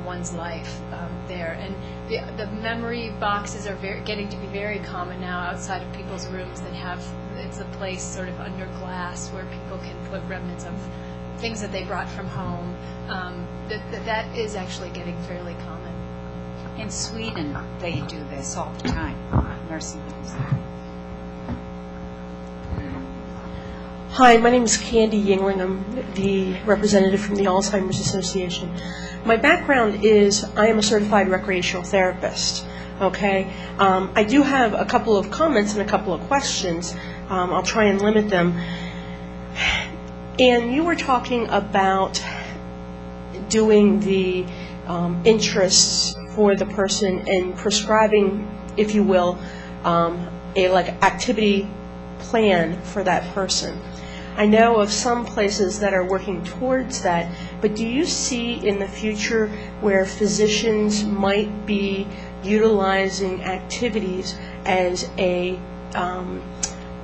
one's life there. And the memory boxes are getting to be very common now outside of people's rooms that have, it's a place sort of under glass where people can put remnants of things that they brought from home. That is actually getting fairly common. In Sweden, they do this all the time, nursing homes. Hi, my name is Candy Yingling. I'm the representative from the Alzheimer's Association. My background is I am a certified recreational therapist. Okay, I do have a couple of comments and a couple of questions. I'll try and limit them. And you were talking about doing the interests for the person and prescribing, if you will, a activity plan for that person. I know of some places that are working towards that, but do you see in the future where physicians might be utilizing activities as a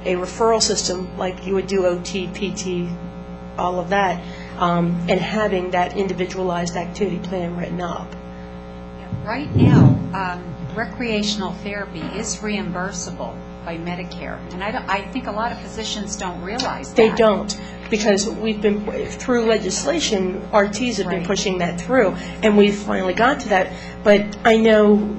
referral system, like you would do OT, PT, all of that, and having that individualized activity plan written up? Right now, recreational therapy is reimbursable by Medicare, and I think a lot of physicians don't realize that. They don't, because we've been, through legislation, RTs have been Right. pushing that through, and we've finally got to that. But I know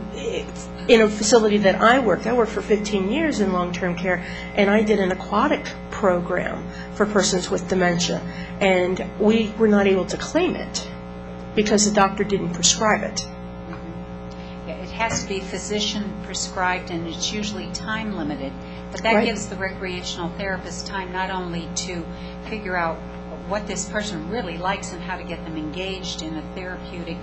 in a facility that I worked for 15 years in long-term care, and I did an aquatic program for persons with dementia, and we were not able to claim it because the doctor didn't prescribe it. Yeah, it has to be physician prescribed, and it's usually time limited. But that Right. gives the recreational therapist time not only to figure out what this person really likes and how to get them engaged in a therapeutic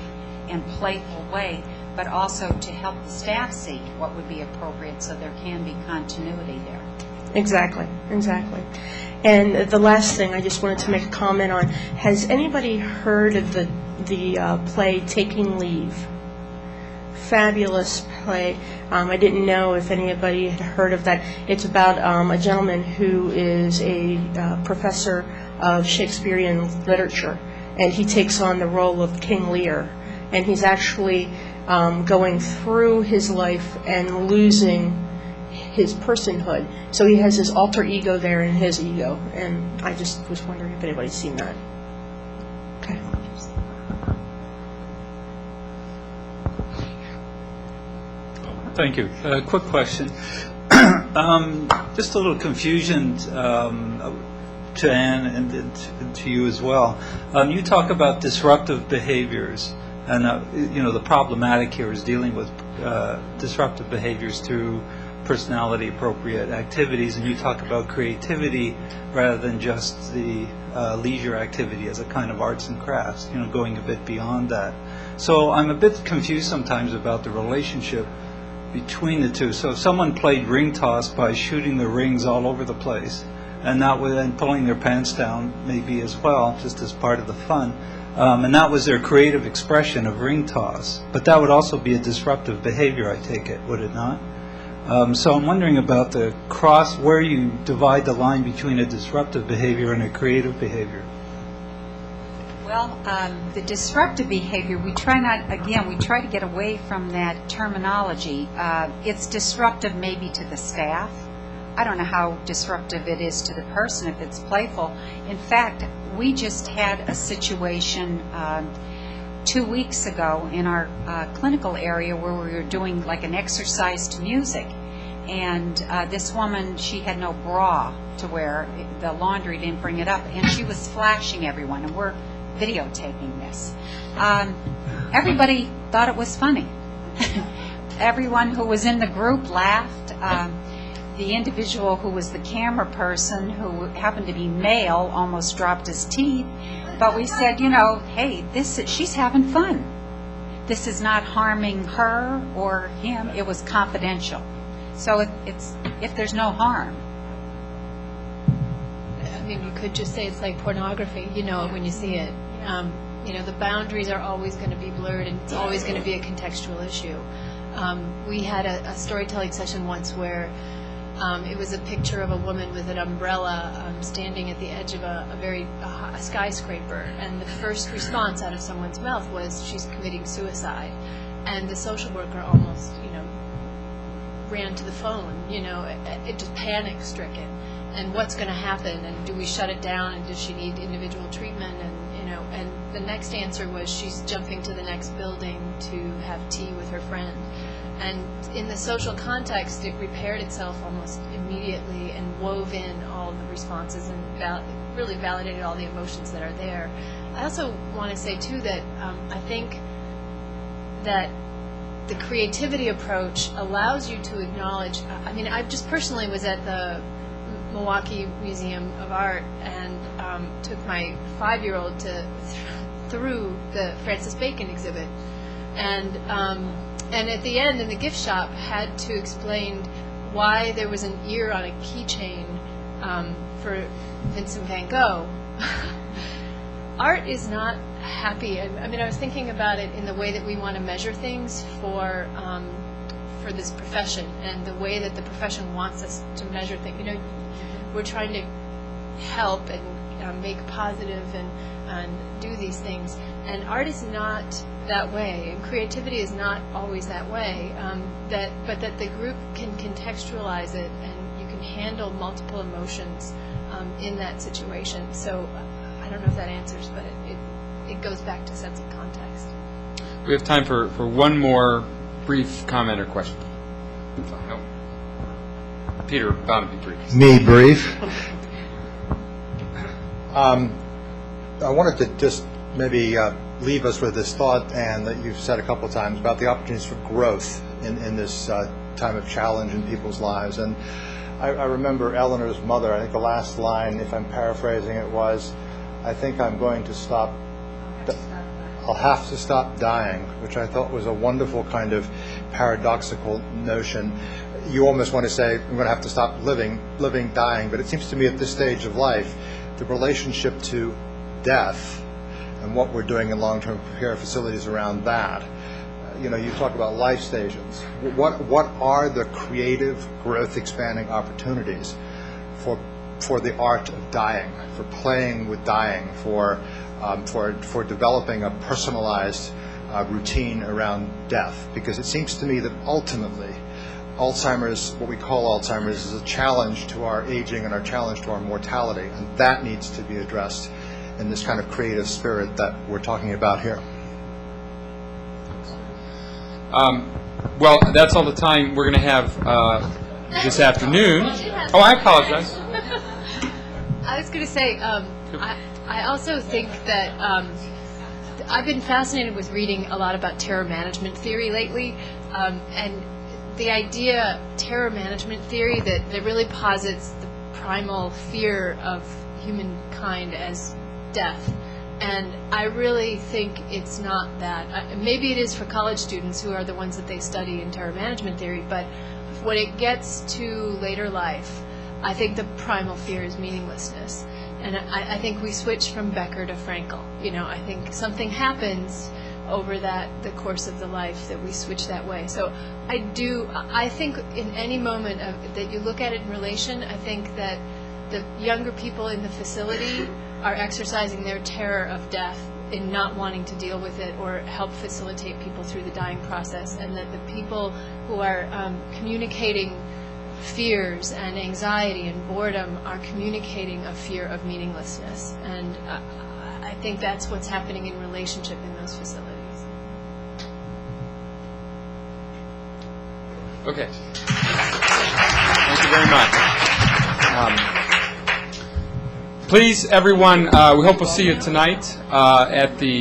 and playful way, but also to help the staff see what would be appropriate so there can be continuity there. Exactly. And the last thing I just wanted to make a comment on, has anybody heard of the play Taking Leave? Fabulous play. I didn't know if anybody had heard of that. It's about a gentleman who is a professor of Shakespearean literature, and he takes on the role of King Lear, and he's actually going through his life and losing his personhood. So he has his alter ego there and his ego, and I just was wondering if anybody's seen that. Okay. Thank you. Quick question. Just a little confusion to Anne and to you as well. You talk about disruptive behaviors, and the problematic here is dealing with disruptive behaviors through personality-appropriate activities, and you talk about creativity rather than just the leisure activity as a kind of arts and crafts, going a bit beyond that. So I'm a bit confused sometimes about the relationship between the two. So if someone played ring toss by shooting the rings all over the place, and then pulling their pants down maybe as well, just as part of the fun, and that was their creative expression of ring toss, but that would also be a disruptive behavior, I take it, would it not? So I'm wondering about where you divide the line between a disruptive behavior and a creative behavior. Well, the disruptive behavior, we try to get away from that terminology. It's disruptive maybe to the staff. I don't know how disruptive it is to the person if it's playful. In fact, we just had a situation 2 weeks ago in our clinical area where we were doing like an exercise to music. And this woman, she had no bra to wear. The laundry didn't bring it up. And she was flashing everyone. And we're videotaping this. Everybody thought it was funny. Everyone who was in the group laughed. The individual who was the camera person, who happened to be male, almost dropped his teeth. But we said, hey, she's having fun. This is not harming her or him. It was confidential. So if there's no harm. I mean, you could just say it's like pornography, when you see it. The boundaries are always going to be blurred, and it's always going to be a contextual issue. We had a storytelling session once where it was a picture of a woman with an umbrella standing at the edge of a skyscraper, and the first response out of someone's mouth was, she's committing suicide. And the social worker almost, ran to the phone, it just panic-stricken. And what's going to happen? And do we shut it down? And does she need individual treatment? And and the next answer was, she's jumping to the next building to have tea with her friend. And in the social context, it repaired itself almost immediately and wove in all the responses and really validated all the emotions that are there. I also want to say, too, that I think that the creativity approach allows you to acknowledge, I just personally was at the Milwaukee Museum of Art and took my 5-year-old through the Francis Bacon exhibit. And at the end, in the gift shop, had to explain why there was an ear on a keychain for Vincent van Gogh. Art is not happy. I was thinking about it in the way that we want to measure things for this profession, and the way that the profession wants us to measure things. We're trying to help and make positive and do these things. And art is not that way, and creativity is not always that way. But that the group can contextualize it, and you can handle multiple emotions in that situation. So I don't know if that answers, but it goes back to sense of context. We have time for one more brief comment or question. No. Peter, bound to be brief. Me brief. I wanted to just maybe leave us with this thought, and that you've said a couple of times, about the opportunities for growth in this time of challenge in people's lives. And I remember Eleanor's mother, I think the last line, if I'm paraphrasing it, was, I think I'm going to stop, I'll have to stop dying, which I thought was a wonderful kind of paradoxical notion. You almost want to say, I'm going to have to stop living, dying, but it seems to me at this stage of life, the relationship to death and what we're doing in long-term care facilities around that. You talk about life stages. What are the creative, growth-expanding opportunities for the art of dying, for playing with dying, for developing a personalized routine around death? Because it seems to me that ultimately, Alzheimer's, what we call Alzheimer's, is a challenge to our aging and our challenge to our mortality, and that needs to be addressed in this kind of creative spirit that we're talking about here. Well, that's all the time we're going to have this afternoon. Oh, I apologize. I was going to say, I also think that I've been fascinated with reading a lot about terror management theory lately, and the idea, terror management theory, that really posits the primal fear of humankind as death. And I really think it's not that. Maybe it is for college students, who are the ones that they study in terror management theory, but when it gets to later life, I think the primal fear is meaninglessness. And I think we switch from Becker to Frankl. I think something happens over the course of the life that we switch that way. So I think in any moment that you look at it in relation, I think that the younger people in the facility are exercising their terror of death in not wanting to deal with it or help facilitate people through the dying process, and that the people who are communicating fears and anxiety and boredom are communicating a fear of meaninglessness. And I think that's what's happening in relationship in those facilities. Okay. Thank you very much. Please, everyone, we hope we'll see you tonight at the